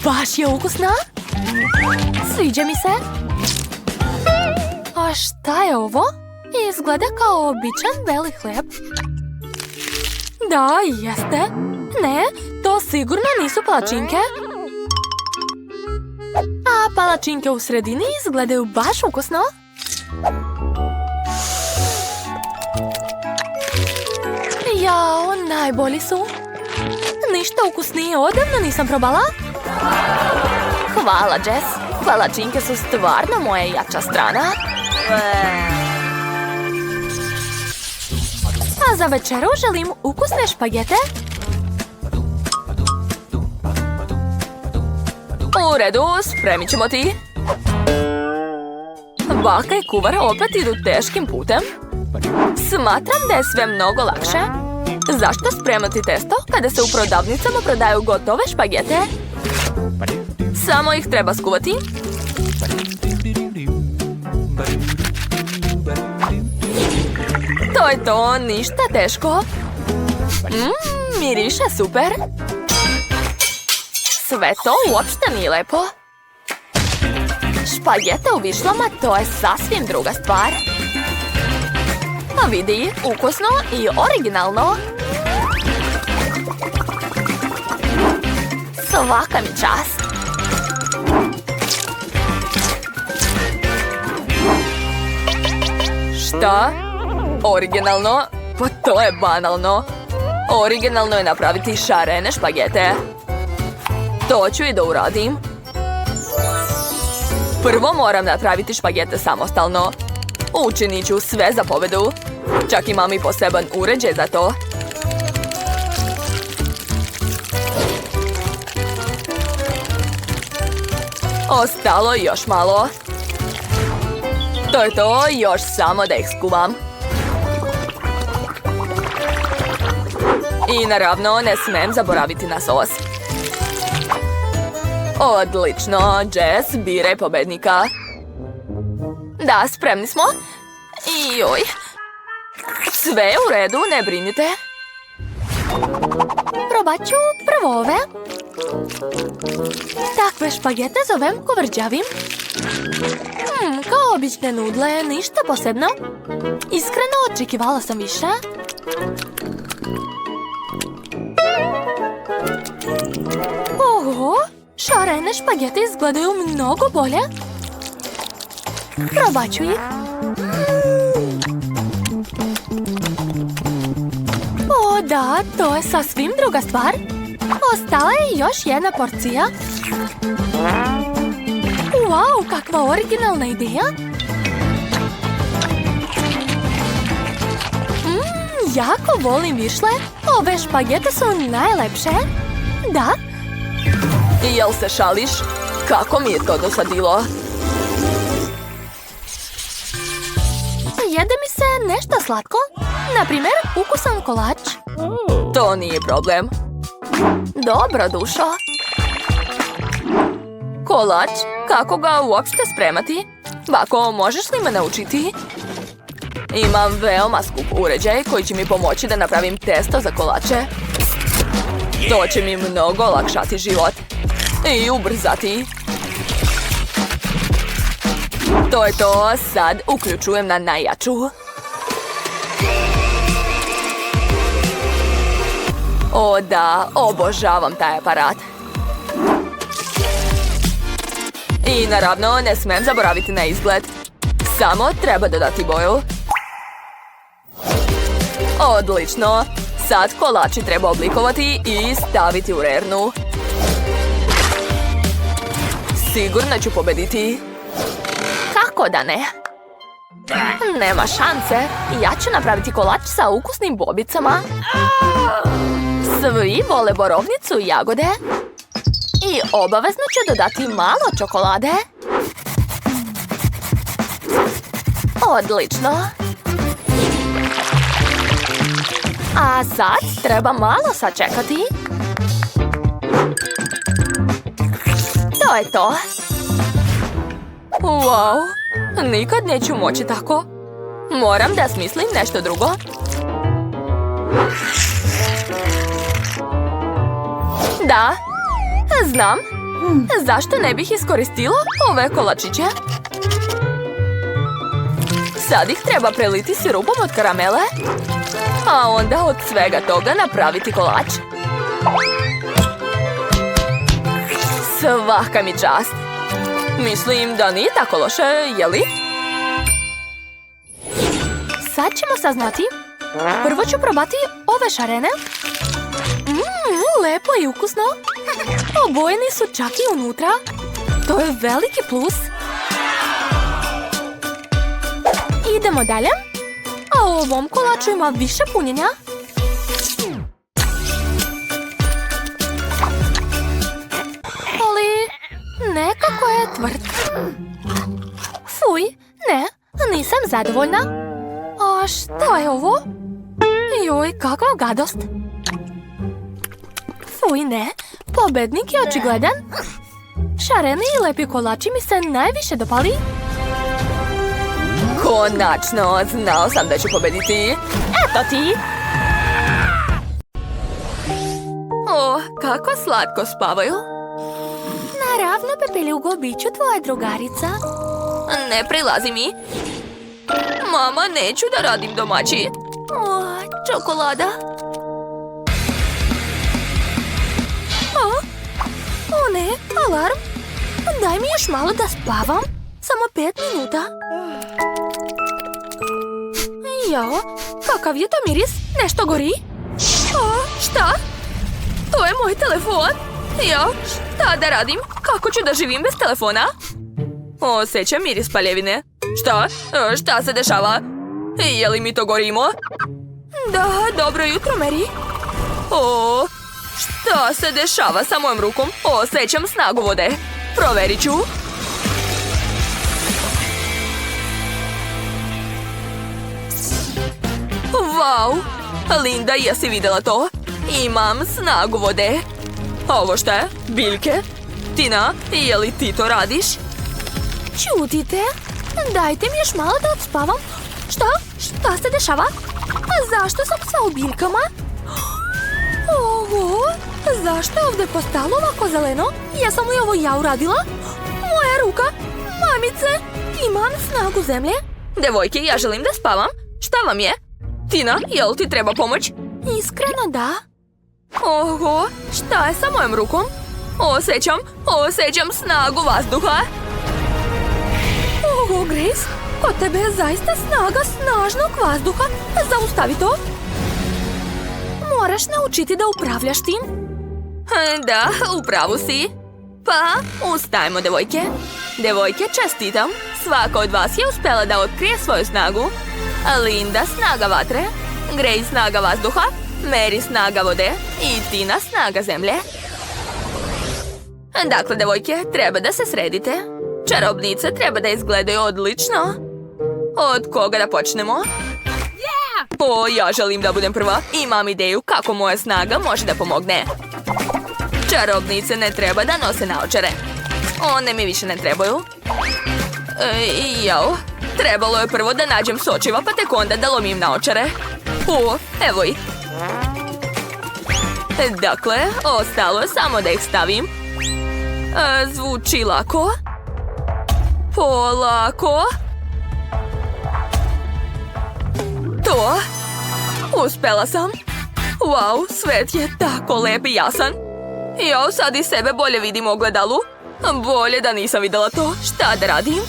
Baš je ukusna. Sviđa mi se. A šta je ovo? Izgleda kao običan beli hleb. Da, jeste. Ne, to sigurno nisu palačinke. A palačinke u sredini izgledaju baš ukusno. Jao, najbolji su. Ništa ukusnije odavno nisam probala. Hvala, Jess. Palačinke su stvarno moja jača strana. A za večeru želim ukusne špagete. U redu, spremit ćemo ti. Baka i kuvar opet idu teškim putem. Smatram da je sve mnogo lakše. Zašto spremati testo kada se u prodavnicama prodaju gotove špagete? Samo ih treba skuvati. To je to, ništa teško. Miriše super. Sve to uopšte nije lepo. Špagete u višlama, to je sasvim druga stvar. A vidi, ukusno i originalno. Svaka mi čast. Šta? Originalno? Pa to je banalno. Originalno je napraviti šarene špagete. To ću i da uradim. Prvo moram napraviti špagete samostalno. Učinit ću sve za pobedu. Čak imam i poseban uređaj za to. Ostalo još malo. To je to, još samo da ih skubam. I naravno ne smem zaboraviti na sos. Odlično, Jess, biraj pobednika. Da, spremni smo. I joj. Sve je u redu, ne brinite. Probat ću prvo ove. Takve špagete zovem kovrđavim. Kao obične nudle, ništa posebno. Iskreno očekivala sam više. Oho, šarene špagete izgledaju mnogo bolje. Probat ću ih. O da, to je sasvim druga stvar. Ostala je još jedna porcija. Wow, kakva originalna ideja. Jako volim višle. Ove špagete su najlepše. Da. Jel se šališ? Kako mi je to dosadilo? Jede mi se nešto slatko. Naprimjer, ukusan kolač. To nije problem. Dobro, dušo. Kolač? Kako ga uopšte spremati? Bako, možeš li me naučiti? Imam veoma skup uređaj koji će mi pomoći da napravim testo za kolače. To će mi mnogo olakšati život. I ubrzati. To je to, sad uključujem na najjaču. O da, obožavam taj aparat. I naravno ne smem zaboraviti na izgled. Samo treba dodati boju. Odlično. Sad kolači treba oblikovati i staviti u rernu. Sigurno ću pobediti. Kako da ne? Nema šanse. Ja ću napraviti kolač sa ukusnim bobicama. Svi vole borovnicu i jagode. I obavezno ću dodati malo čokolade. Odlično. A sad treba malo sačekati. To je to. Wow, nikad neću moći tako. Moram da smislim nešto drugo. Da, znam. Zašto ne bih iskoristila ove kolačiće? Sad ih treba preliti sirupom od karamele, a onda od svega toga napraviti kolač. Svaka mi čast. Mislim da nije tako loše, jeli? Sad ćemo saznati. Prvo ću probati ove šarene. Lepo i ukusno. Obojeni su čak i unutra. To je veliki plus. Idemo dalje. A u ovom kolaču ima više punjenja. Ali nekako je tvrd. Fuj, ne, nisam zadovoljna. A šta je ovo? Joj, kakva gadost. Fuj, ne, pobednik je očigledan. Šareni i lepi kolači mi se najviše dopali. Konačno, znao sam da ću pobediti. Eto ti! O, kako slatko spavaju. Naravno, Pepeljugo, bit ću tvoja drugarica. Ne prilazi mi. Mama, neću da radim domaći. Čokolada. O ne, alarm. Daj mi još malo da spavam. Samo 5 minuta. Jao, kakav je to miris? Nešto gori? Šta? To je moj telefon. Ja, šta da radim? Kako ću da živim bez telefona? Osjećam miris paljevine. Šta? Šta se dešava? Je li mi to gorimo? Da, dobro jutro, Mary. Šta se dešava sa mojom rukom? Osjećam snagu vode. Proverit ću. Wow! Linda, jesi vidjela to? Imam snagu vode. Ovo šta je? Biljke? Tina, je li ti to radiš? Čutite? Dajte mi još malo da odspavam. Šta se dešava? A zašto sam sva u biljkama? Oho, zašto je ovdje postalo ovako zeleno? Jesam li ovo ja uradila? Moja ruka! Mamice! Imam snagu zemlje. Devojke, ja želim da spavam. Šta vam je? Tina, jel ti treba pomoć? Iskreno da. Oho, šta je sa mojom rukom? Osjećam snagu vazduha. Oho, Grace, kod tebe je zaista snaga snažnog vazduha. Zaustavi to. Moraš naučiti da upravljaš tim. Da, u pravu si. Pa, ustajmo, devojke. Devojke, čestitam. Svaka od vas je uspjela da otkrije svoju snagu. Linda, snaga vatre. Grace, snaga vazduha. Mary, snaga vode. I Tina, snaga zemlje. Dakle, devojke, treba da se sredite. Čarobnice treba da izgledaju odlično. Od koga da počnemo? Ja želim da budem prva. Imam ideju kako moja snaga može da pomogne. Čarobnice ne treba da nose naočare. One mi više ne trebaju. Trebalo je prvo da nađem sočiva, pa tek onda da lomim naočare. Evo ih. Dakle, ostalo je samo da ih stavim. Zvuči lako. Polako. To. Uspela sam. Wow, svet je tako lep i jasan. Ja sad i sebe bolje vidim u ogledalu. Bolje da nisam vidjela to. Šta da radim?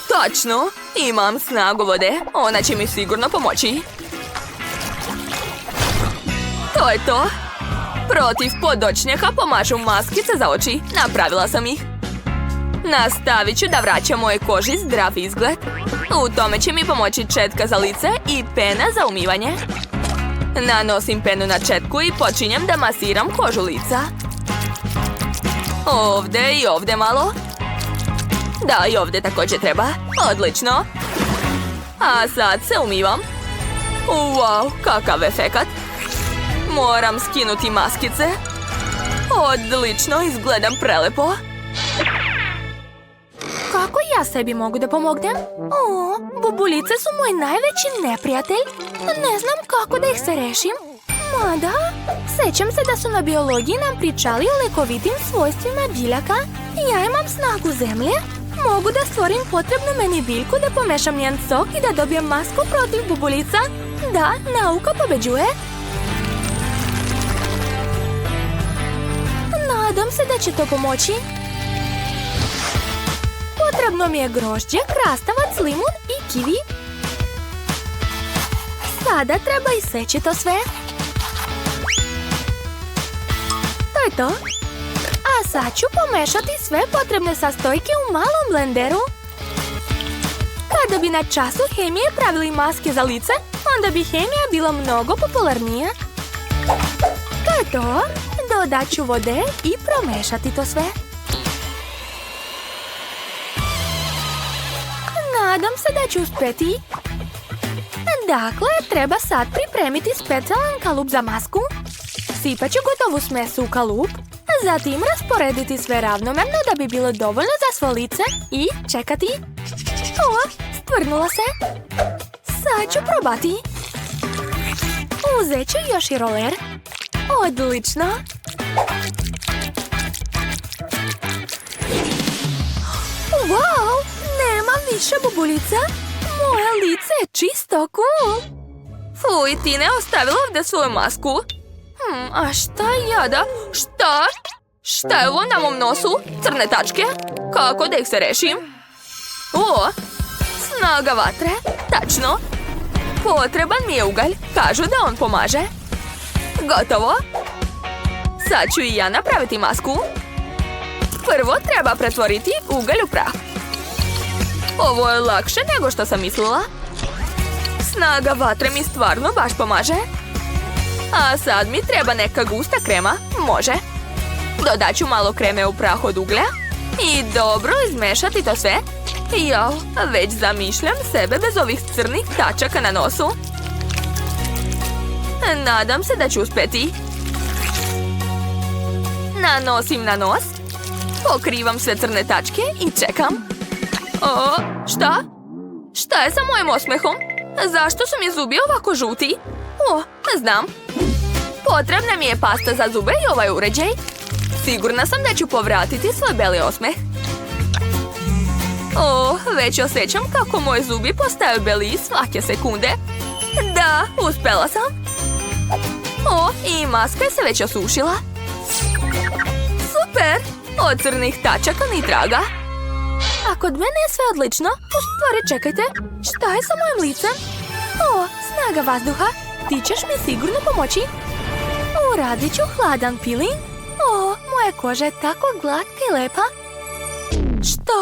Tačno, imam snagu vode. Ona će mi sigurno pomoći. To je to. Protiv podočnjaka pomažu maskice za oči. Napravila sam ih. Nastavit ću da vraćam moje koži zdrav izgled. U tome će mi pomoći četka za lice i pena za umivanje. Nanosim penu na četku i počinjem da masiram kožu lica. Ovdje i ovdje malo. Da, i ovdje također treba. Odlično. A sad se umivam. Wow, kakav efekat. Moram skinuti maskice. Odlično, izgledam prelepo. Kako ja sebi mogu da pomognem? Bubulice su moj najveći neprijatelj. Ne znam kako da ih se rešim. Mada, sećam se da su na biologiji nam pričali o lekovitim svojstvima biljaka. Ja imam snagu zemlje. Mogu da stvorim potrebnu meni biljku, da pomešam njen sok i da dobijem masku protiv bubulica. Da, nauka pobeđuje. Nadam se da će to pomoći. Potrebno mi je grožđe, krastavac, limun i kivi. Sada treba iseći to sve. To je to. A sad ću pomešati sve potrebne sastojke u malom blenderu. Kada bi na času hemije pravili maske za lice, onda bi hemija bila mnogo popularnija. To je to. Dodat ću vode i promešati to sve. Nadam se da ću uspjeti. Dakle, treba sad pripremiti specijalan kalup za masku. Sipat ću gotovu smesu u kalup. Zatim rasporediti sve ravnomerno da bi bilo dovoljno za svo lice i čekati. Stvrnula se. Sad ću probati. Uzet ću još i roler. Odlično. Wow, nema Više bubuljica. Moje lice je čisto cool. Fuj, ti ne ostavila ovdje svoju masku. A šta jada? Šta? Šta je ovo na mom nosu? Crne tačke? Kako da ih se rešim? O, snaga vatre. Tačno. Potreban mi je ugalj. Kažu da on pomaže. Gotovo. Sad ću i ja napraviti masku. Prvo treba pretvoriti ugalj u prah. Ovo je lakše nego što sam mislila. Snaga vatre mi stvarno baš pomaže. A sad mi treba neka gusta krema. Može. Dodat ću malo kreme u prah od uglja. I dobro izmešati to sve. Jao, već zamišljam sebe bez ovih crnih tačaka na nosu. Nadam se da ću uspjeti. Nanosim na nos. Pokrivam sve crne tačke i čekam. O, šta? Šta je sa mojim osmehom? Zašto su mi zubi ovako žuti? O, znam. Potrebna mi je pasta za zube i ovaj uređaj. Sigurna sam da ću povratiti svoj beli osmeh. O, već osjećam kako moji zubi postaju beliji svake sekunde. Da, uspjela sam. O, i maska se već osušila. Super! Od crnih tačaka ni traga. A kod mene je sve odlično. U stvari, čekajte. Šta je sa mojim licem? O, snaga vazduha. Ti ćeš mi sigurno pomoći. Uradit ću hladan peeling. O, moja koža je tako glatka i lepa. Što?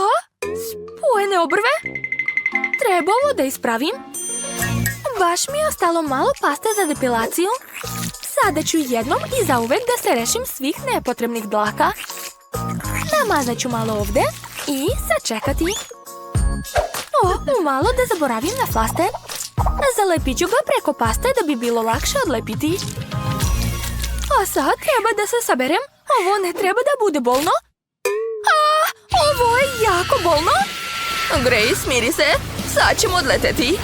Spojene obrve? Treba ovo da ispravim. Baš mi je ostalo malo paste za depilaciju. Sada ću jednom i zauvek da se rešim svih nepotrebnih dlaka. Namazat ću malo ovdje i sačekati. O, malo da zaboravim na flaster. Zalepit ću ga preko paste da bi bilo lakše odlepiti. A sad treba da se saberem. Ovo ne treba da bude bolno. A, ovo je jako bolno. Grace, smiri se. Sad ćemo odleteti.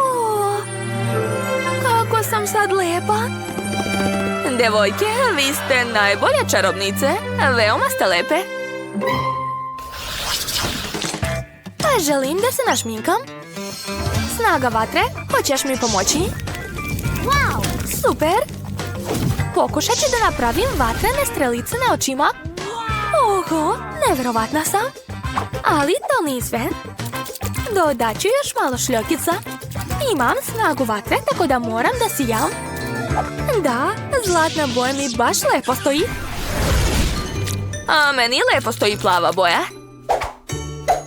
O, kako sam sad lepa. Devojke, vi ste najbolje čarobnice. Veoma ste lepe. Pa želim da se našminkam. Snaga vatre, hoćeš mi pomoći? Wow, super! Pokušat ću da napravim vatrene strelice na očima. Oho, nevjerovatna sam. Ali to nije sve. Dodat ću još malo šljokica. Imam snagu vatre, tako da moram da sijam. Da, zlatna boja mi baš lepo stoji. A meni lepo stoji plava boja.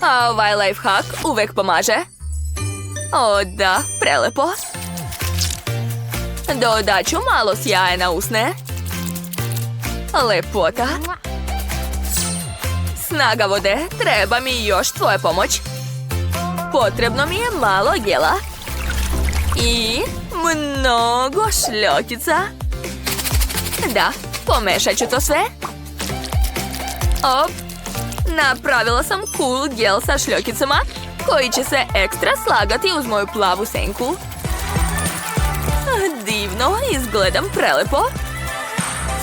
A ovaj lifehack uvek pomaže. O da, prelepo. Dodat ću malo sjaja na usne. Lepota. Snaga vode, treba mi još tvoja pomoć. Potrebno mi je malo gela. I mnogo šljokica. Da, pomešat ću to sve. Op, napravila sam cool gel sa šljokicama koji će se ekstra slagati uz moju plavu senku. Divno, izgledam prelepo.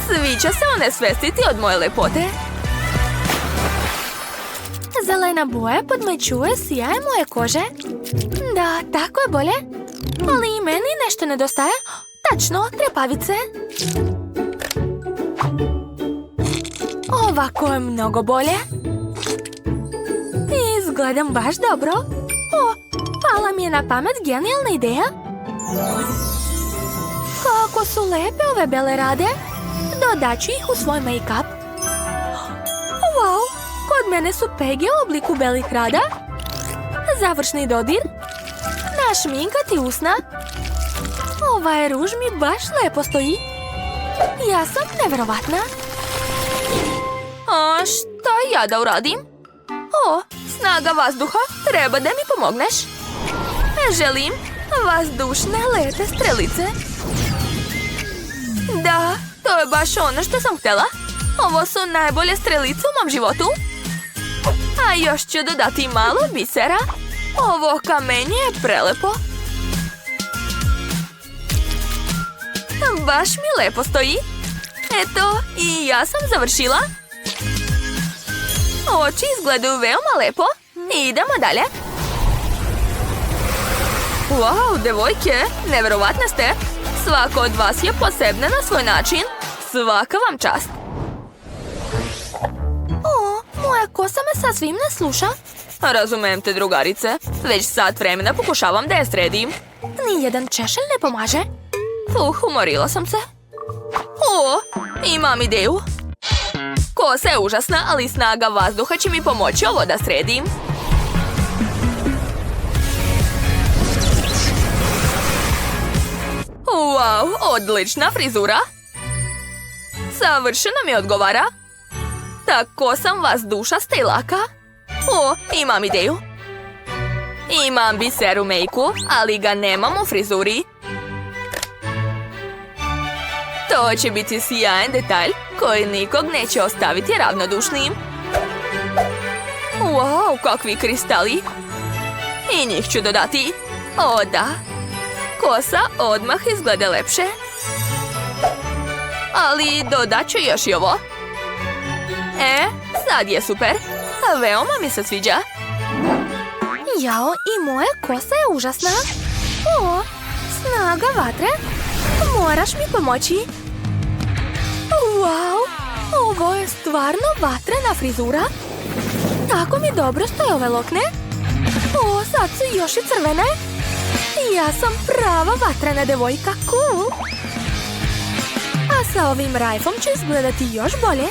Svi će se onesvestiti od moje lepote. Zelena boja podmećuje sjaj moje kože. Da, tako je bolje. Ali i meni nešto nedostaje. Tačno, trepavice. Ovako je mnogo bolje. Izgledam baš dobro. O, pala mi je na pamet genijalna ideja. Kako su lepe ove bele rade. Dodat ću ih u svoj make-up. Wow, kod mene su pege u obliku belih rada. Završni dodir. Našminkati usna. Ovaj ruž mi baš lepo stoji. Ja sam nevjerovatna. A šta ja da uradim? O, snaga vazduha, treba da mi pomogneš. Želim vazdušne lete strelice. Da, to je baš ono što sam htjela. Ovo su najbolje strelice u mom životu. A još ću dodati malo bisera. Ovo kamenje je prelepo. Baš mi lepo stoji. Eto, i ja sam završila. Oči izgledaju veoma lepo. Idemo dalje. Wow, devojke, neverovatne ste. Svaka od vas je posebna na svoj način. Svaka vam čast. O, moja kosa me sasvim ne sluša. Razumem te, drugarice. Već sat vremena pokušavam da je sredim. Nijedan češelj ne pomaže. Umorila sam se. O, imam ideju. Kosa je užasna, ali snaga vazduha će mi pomoći ovo da sredim. Wow, odlična frizura. Savršeno mi odgovara. Tako sam vas dušasta i laka. O, imam ideju. Imam biser u mejku, ali ga nemam u frizuri. To će biti sjajan detalj koji nikog neće ostaviti ravnodušnim. Wow, kakvi kristali. I njih ću dodati. O, da. Kosa odmah izgleda lepše. Ali dodat ću još i ovo. Sad je super. Veoma mi se sviđa. Jao, i moja kosa je užasna. O, snaga vatre. Moraš mi pomoći. Wow, ovo je stvarno vatrena frizura. Tako mi dobro stoje ove lokne. O, sad su još i crvene. Ja sam prava vatrena devojka, cool. A sa ovim rajfom ću izgledati još bolje.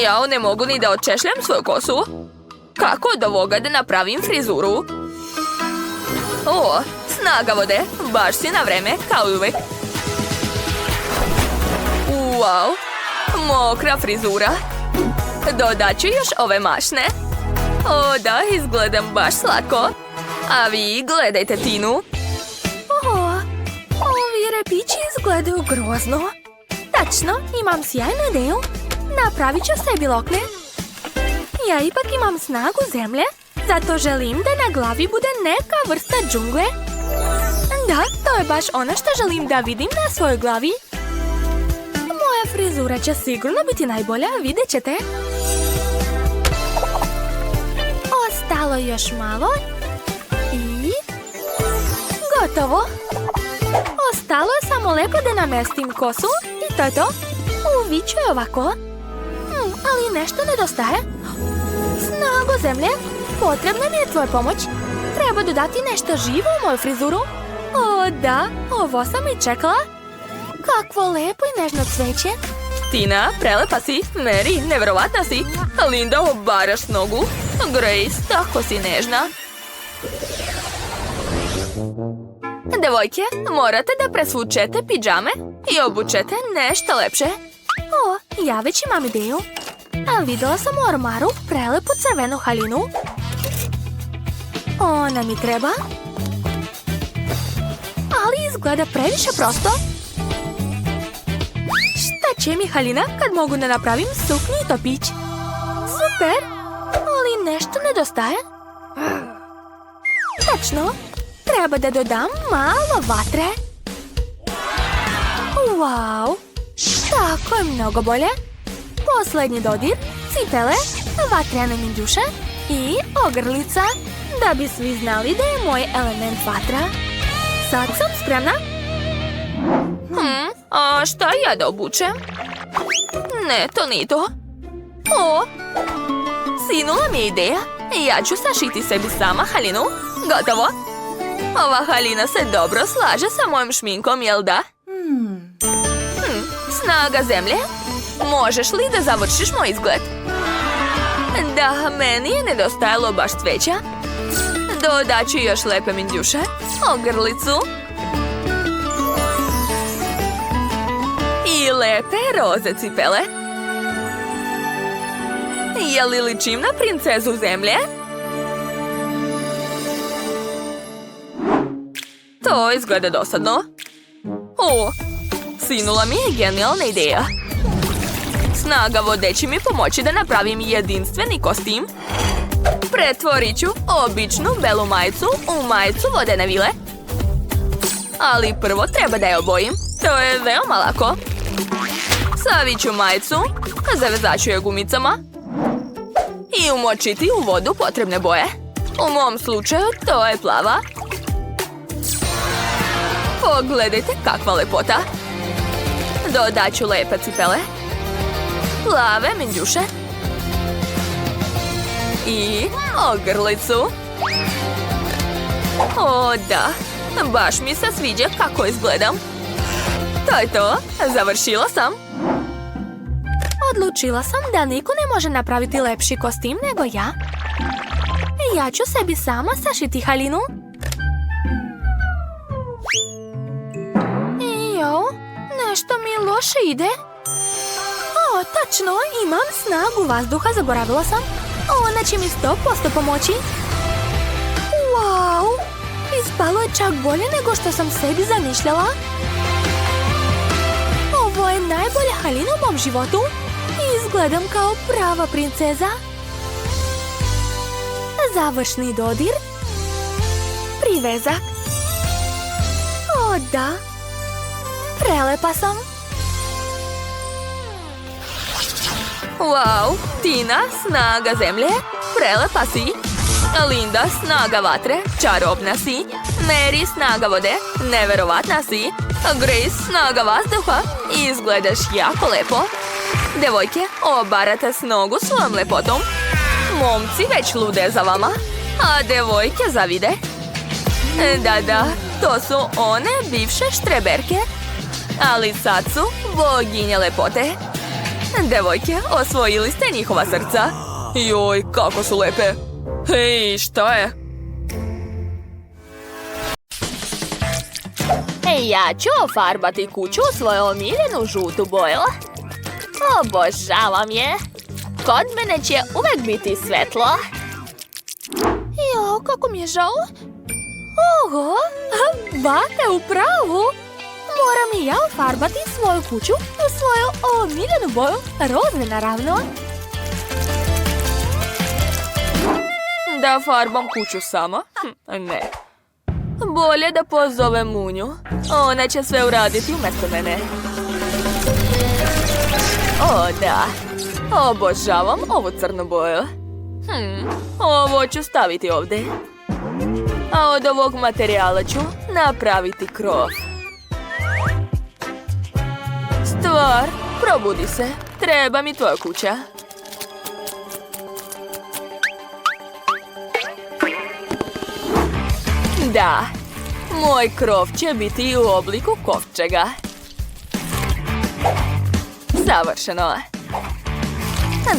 Ja ne mogu ni da odčešljam svoju kosu. Kako od ovoga da napravim frizuru? O, snaga vode, baš si na vreme, kao i uvek. Wow, mokra frizura. Dodat ću još ove mašne. O, da, izgledam baš slatko. A vi gledajte Tinu. O, ovi repići izgledaju grozno. Tačno, imam sjajnu ideju. Napravit ću sebi lokne. Ja ipak imam snagu zemlje, zato želim da na glavi bude neka vrsta džungle. Da, to je baš ono što želim da vidim na svojoj glavi. Moja frizura će sigurno biti najbolja, vidjet ćete. Ostalo još malo. I... gotovo. Ostalo je samo lepo da namestim kosu i to je to. Uviću je ovako. Ali nešto nedostaje. Snago zemlje, potrebna mi je tvoja pomoć. Treba dodati nešto živo u moju frizuru. O da, ovo sam i čekala. Kakvo lepo i nežno cveće. Tina, prelepa si. Mary, neverovatna si. Linda, obaraš nogu. Grace, tako si nežna. Devojke, morate da presvučete pidžame i obučete nešto lepše. O, ja već imam ideju. A videla sam u ormaru prelepu crvenu haljinu. Ona mi treba. Ali izgleda previše prosto. Šta će mi haljina kad mogu da napravim suknju i topić? Super, ali nešto nedostaje. Tačno, treba da dodam malo vatre. Wow, tako je mnogo bolje. Poslednji dodir, cipele, vatrene minđuše i ogrlica, da bi svi znali da je moj element vatra. Sad sam spremna. A šta ja da obučem? Ne, to nije to. O, sinula mi je ideja. Ja ću sašiti sebi sama haljinu. Gotovo. Ova haljina se dobro slaže sa mojom šminkom, jel da? Snaga zemlje. Možeš li da završiš moj izgled? Da, meni je nedostajalo baš cveća. Dodat ću još lepe minđuše, ogrlicu i lepe roze cipele. Je li ličim na princezu zemlje? To izgleda dosadno. O, sinula mi je genijalna ideja. Snaga vode će mi pomoći da napravim jedinstveni kostim. Pretvorit ću običnu belu majicu u majicu vodene vile. Ali prvo treba da je obojim. To je veoma lako. Stavit ću majicu, zavezat ću je gumicama i umočiti u vodu potrebne boje. U mom slučaju to je plava. Pogledajte kakva lepota. Dodat ću lepe cipele, plave minđuše i ogrlicu. O da, baš mi se sviđa kako izgledam. To je to, završila sam. Odlučila sam da niko ne može napraviti lepši kostim nego ja. Ja ću sebi sama sašiti haljinu. Jo, nešto mi loše ide. O, tačno, imam snagu vazduha, zaboravila sam. Ona će mi 100% pomoći. Wow, ispalo je čak bolje nego što sam sebi zamišljala. Ovo je najbolja haljina u mom životu. Izgledam kao prava princeza. Završni dodir. Privezak. O da. Prelepa sam. Wow, Tina, snaga zemlje, prelepa si. Linda, snaga vatre, čarobna si. Mary, snaga vode, neverovatna si. Grace, snaga vazduha, izgledaš jako lepo. Devojke, obarate s nogu svojom lepotom. Momci već lude za vama, a devojke zavide. Da, to su one bivše štreberke, ali sad su boginje lepote. Devojke, osvojili ste njihova srca. Joj, kako su lepe. Hej, šta je? Ja ću ofarbati kuću u svoju omiljenu žutu boju. Obožavam je. Kod mene će uvek biti svetlo. Jo, kako mi je žao. Oho, bate u pravu. Moram i ja ofarbati svoju kuću u svoju omiljenu boju, rozne naravno. Da farbam kuću sama? Ne. Bolje da pozovem Munju. Ona će sve uraditi umjesto mene. O da, obožavam ovu crnu boju. Ovo ću staviti ovdje. A od ovog materijala ću napraviti krov. Stvar, probudi se. Treba mi tvoja kuća. Da, moj krov će biti u obliku kovčega. Savršeno.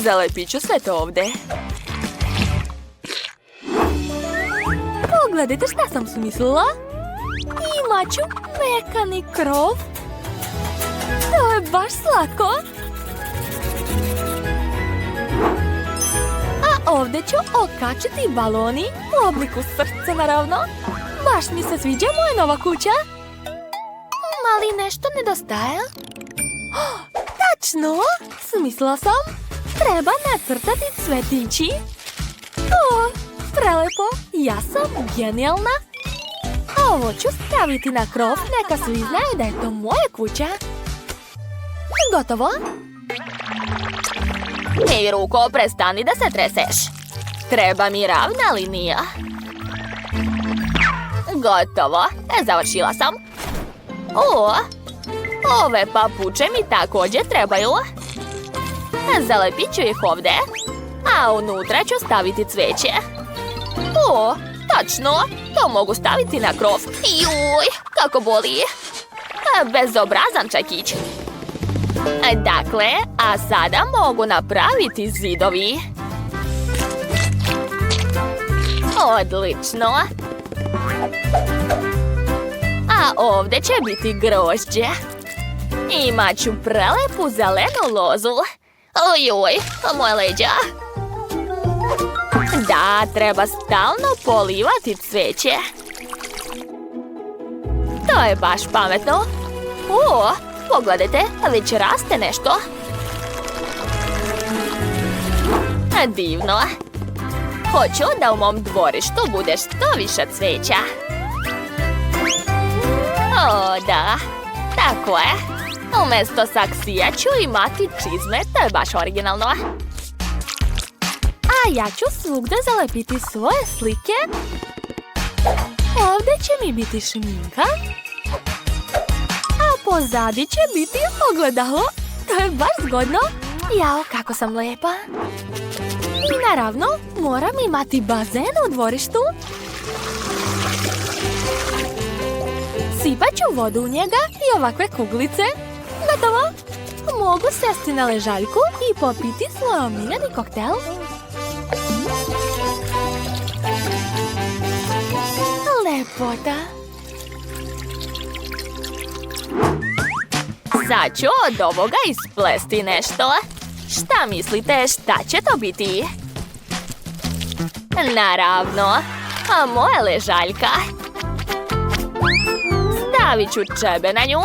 Zalepit ću sve to ovdje. Pogledajte šta sam smislila. Imat ću mekani krov. To je baš slatko. A ovdje ću okačiti baloni u obliku srca, naravno. Baš mi se sviđa moja nova kuća. Ali nešto nedostaje. Tačno! Smislila sam. Treba nacrtati cvetići. O, prelepo. Ja sam genijalna. A ovo ću staviti na krov. Neka svi znaju da je to moja kuća. Gotovo. Ej, Ruko, prestani da se treseš. Treba mi ravna linija. Gotovo. Završila sam. O, ove papuče mi također trebaju. Zalepit ću ih ovdje. A unutra ću staviti cveće. O, tačno. To mogu staviti na krov. Juj, kako boli. Bezobrazan čekić. Dakle, a sada mogu napraviti zidovi. Odlično. A ovdje će biti grožđe. Imat ću prelepu zelenu lozu. Ojoj, moje leđa. Da, treba stalno polivati cveće. To je baš pametno. O, pogledajte, već raste nešto. Divno. Hoću da u mom dvorištu bude što više cveća. O, da. Tako je. Umjesto saksija ću imati čizme, to je baš originalno. A ja ću svugdje zalepiti svoje slike. Ovdje će mi biti šminka. A pozadi će biti ogledalo. To je baš zgodno. Jao, kako sam lijepa. I naravno, moram imati bazen u dvorištu. Sipat ću vodu u njega i ovakve kuglice. Gotovo. Mogu sesti na ležaljku i popiti svoj omiljeni koktel. Lepota. Sad ću od ovoga isplesti nešto. Šta mislite, šta će to biti? Naravno, a moja ležaljka. Stavit ću čebe na nju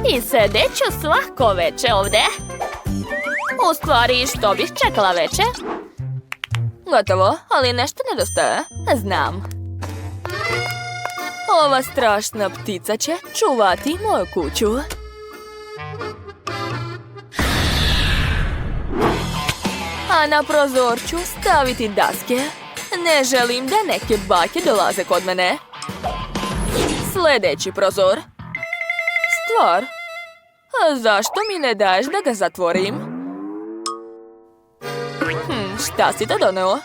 i sedjet ću svako veče ovdje. U stvari, što bih čekala veče? Gotovo, ali nešto nedostaje. Znam. Ova strašna ptica će čuvati moju kuću. A na prozor ću staviti daske. Ne želim da neke bake dolaze kod mene. Sljedeći prozor. Stvar. A zašto mi ne daješ da ga zatvorim? Šta si to doneo?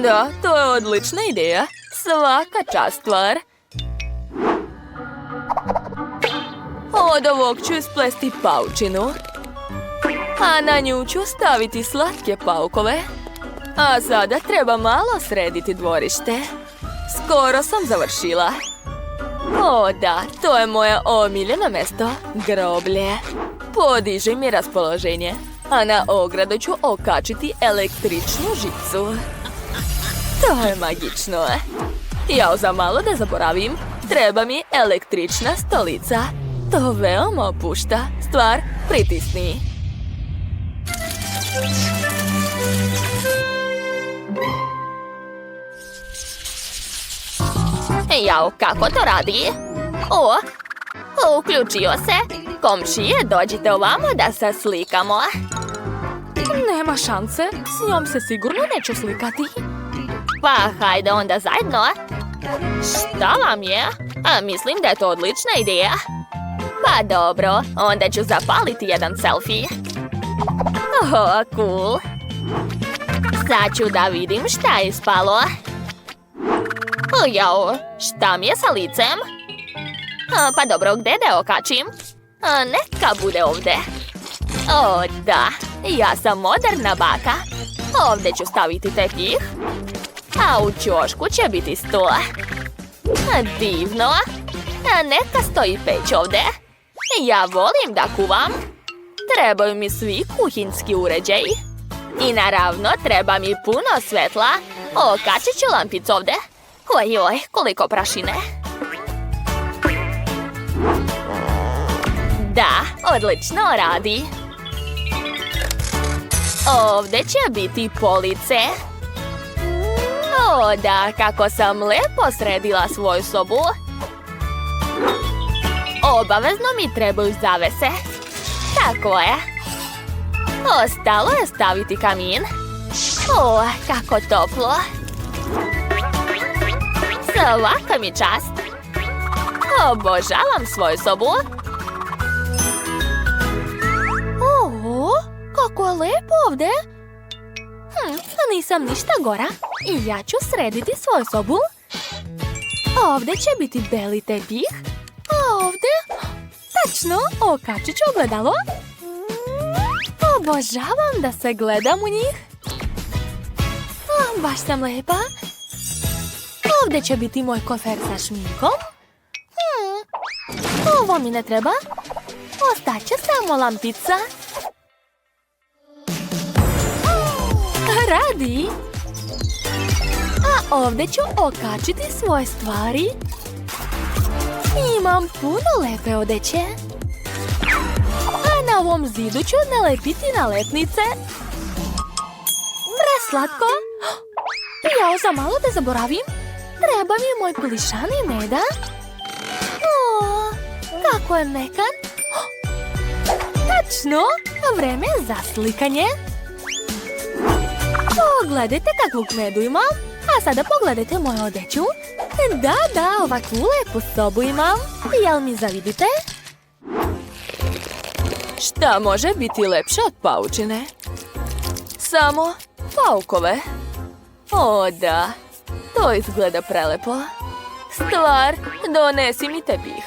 Da, to je odlična ideja. Svaka čast, stvar. Od ovog ću isplesti paučinu. A na nju ću staviti slatke paukove. A sada treba malo srediti dvorište. Skoro sam završila. O da, to je moje omiljeno mjesto. Groblje. Podiže mi raspoloženje. A na ogradu ću okačiti električnu žicu. To je magično. Jao, za malo da zaboravim, treba mi električna stolica. To veoma opušta. Stvar, pritisni. Jao, kako to radi? O, uključio se. Komšije, dođite ovamo da se slikamo. Nema šanse, s njom se sigurno neću slikati. Pa, hajde onda zajedno. Šta vam je? Mislim da je to odlična ideja. Pa dobro, onda ću zapaliti jedan selfie. Cool. Sad ću da vidim šta je ispalo. Jao, šta mi je sa licem? Pa dobro, gdje da je okačim? Neka bude ovdje. O, da, ja sam moderna baka. Ovdje ću staviti tepih. A u ćošku će biti stol. Divno. Neka stoji peć ovdje. Ja volim da kuvam. Trebaju mi svi kuhinski uređaji. I naravno, treba mi puno svetla. Okačit ću lampicu ovdje. Ojoj, koliko prašine. Da, odlično radi. Ovdje će biti police. O da, kako sam lepo sredila svoju sobu. Obavezno mi trebaju zavese. Tako je. Ostalo je staviti kamin. O, kako toplo. Svaka mi čast. Obožavam svoju sobu. O, kako je lepo ovdje. Nisam ništa gora. I ja ću srediti svoju sobu. Ovdje će biti beli tepih. A ovdje, tačno, okačit ću ogledalo. Obožavam da se gledam u njih. Baš sam lepa. Ovdje će biti moj kofer sa šminkom. Ovo mi ne treba. Ostaće samo lampica. Radi. A ovdje ću okačiti svoje stvari. Imam puno lepe odeće. A na ovom zidu ću nalepiti nalepnice. Preslatko. Jao, za malo da zaboravim. Treba mi moj plišani meda. Kako je mekan? Tačno, vreme je za slikanje. Pogledajte kakvog medu imam. A sada pogledajte moju odeću. Da, ovakvu lepu sobu imam. Jel mi zavidite? Šta može biti lepše od paučine? Samo paukove. O da, to izgleda prelepo. Stvar, donesi mi tepih.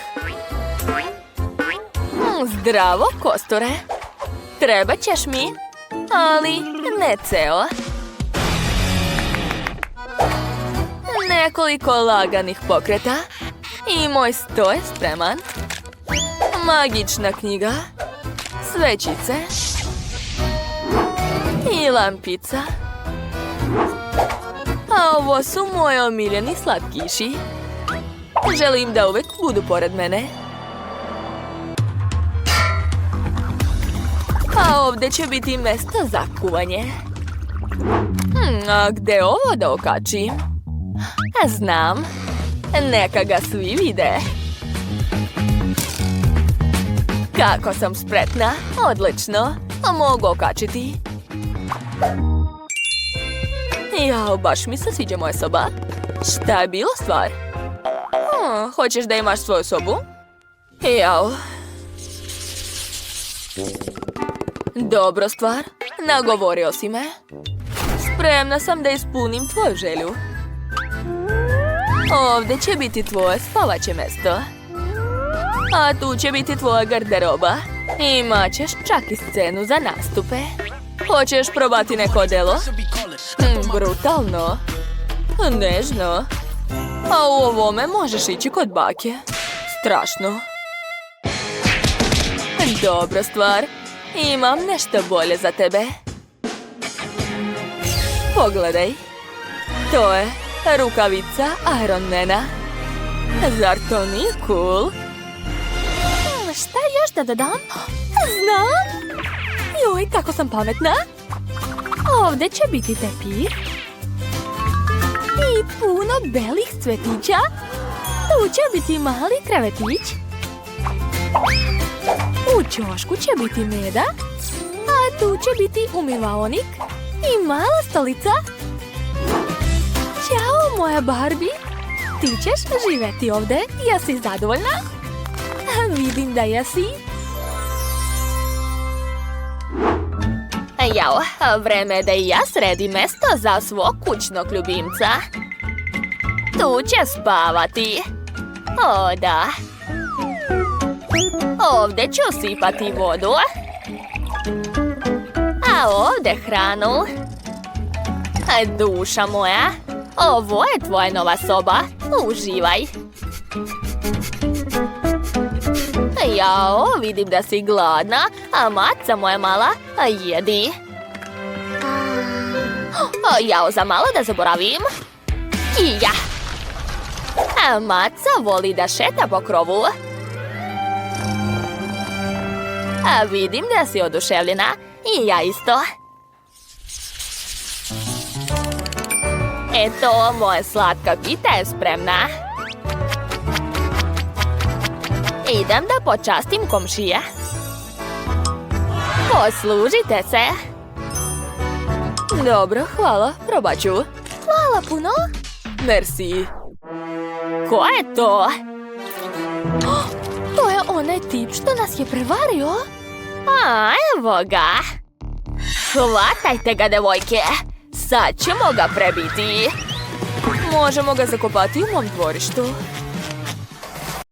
Zdravo, kosture. Treba ćeš mi, ali ne ceo. Nekoliko laganih pokreta i moj sto je spreman. Magična knjiga, svećice i lampica. A ovo su moji omiljeni slatkiši. Želim da uvek budu pored mene. A ovdje će biti mjesto za kuvanje. A gde ovo da okačim? Znam. Neka ga svi vide. Kako sam spretna. Odlično. Mogu okačiti. Jao, baš mi se sviđa moja soba. Šta je bilo stvar? Hoćeš da imaš svoju sobu? Jao. Dobro stvar. Nagovorio si me. Spremna sam da ispunim tvoju želju. Ovdje će biti tvoje spavaće mjesto. A tu će biti tvoja garderoba. Imat ćeš čak i scenu za nastupe. Hoćeš probati neko delo? Brutalno. Nežno. A u ovome možeš ići kod bake. Strašno. Dobra stvar. Imam nešto bolje za tebe. Pogledaj. To je rukavica Ironmana. Zar to nije cool? Šta još da dodam? Znam! Joj, kako sam pametna! Ovdje će biti tepih. I puno belih cvetića. Tu će biti mali krevetić. U ćošku će biti meda. A tu će biti umivaonik. I mala stolica. Ćao, moja Barbie. Ti ćeš živjeti ovdje. Jesi zadovoljna? Vidim da jesi. Jao, vreme je da i ja sredim mjesto za svog kućnog ljubimca. Tu će spavati. O da. Ovdje ću sipati vodu. A ovdje hranu. Duša moja, ovo je tvoja nova soba. Uživaj. Jao, vidim da si gladna, a maca moja mala, jedi. Jao, za malo da zaboravim. Ja. A maca voli da šeta po krovu. A vidim da si oduševljena i ja isto. Eto, moja slatka pita je spremna. Idem da počastim komšije. Poslužite se. Dobro, hvala, probat ću. Hvala puno. Merci. Ko je to? To je onaj tip što nas je prevario. A, evo ga. Hvatajte ga, devojke. Sad ćemo ga prebiti. Možemo ga zakopati u mom dvorištu.